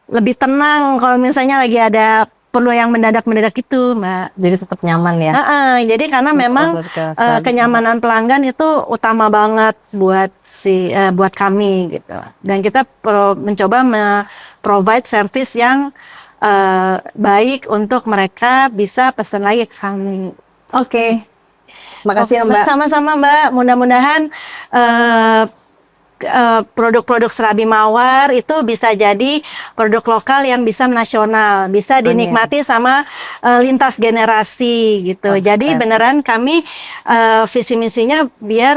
[SPEAKER 1] lebih tenang kalau misalnya lagi ada perlu yang mendadak itu, Mbak.
[SPEAKER 2] Jadi tetap nyaman ya?
[SPEAKER 1] Jadi karena memang kenyamanan pelanggan itu utama banget buat buat kami gitu. Dan kita mencoba provide service yang baik untuk mereka bisa pesan lagi ke kami.
[SPEAKER 2] Oke. Makasih ya Mbak.
[SPEAKER 1] Sama-sama Mbak. Mudah-mudahan produk-produk Serabi Mawar itu bisa jadi produk lokal yang bisa nasional, bisa dinikmati sama lintas generasi gitu. Jadi beneran kami visi misinya biar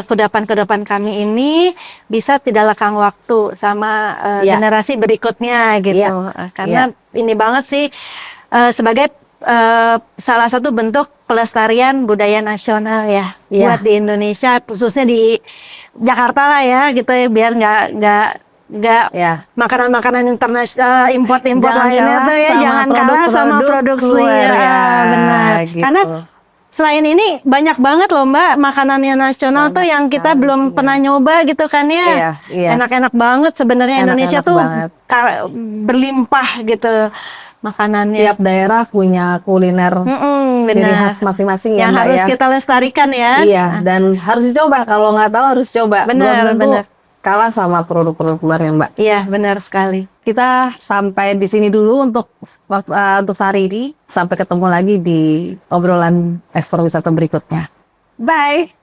[SPEAKER 1] kudapan-kudapan kami ini bisa tidak lekang waktu sama generasi berikutnya gitu. Karena ini banget sih sebagai salah satu bentuk pelestarian budaya nasional ya buat di Indonesia, khususnya di Jakarta lah ya gitu ya, biar nggak makanan-makanan internasional import lainnya tuh ya jangan kalah sama produksi benar gitu. Karena selain ini banyak banget loh Mbak makanannya nasional tuh yang kita belum pernah nyoba gitu kan ya. Enak-enak banget sebenarnya Indonesia tuh berlimpah gitu makanannya.
[SPEAKER 2] Tiap daerah punya kuliner ciri khas masing-masing
[SPEAKER 1] yang
[SPEAKER 2] Mbak,
[SPEAKER 1] harus kita lestarikan ya.
[SPEAKER 2] Iya, dan harus dicoba. Kalau nggak tahu harus coba.
[SPEAKER 1] Benar, benar.
[SPEAKER 2] Kalah sama produk-produk luar ya Mbak.
[SPEAKER 1] Iya, benar sekali.
[SPEAKER 2] Kita sampai di sini dulu untuk sehari ini. Sampai ketemu lagi di obrolan ekspor wisata berikutnya. Bye.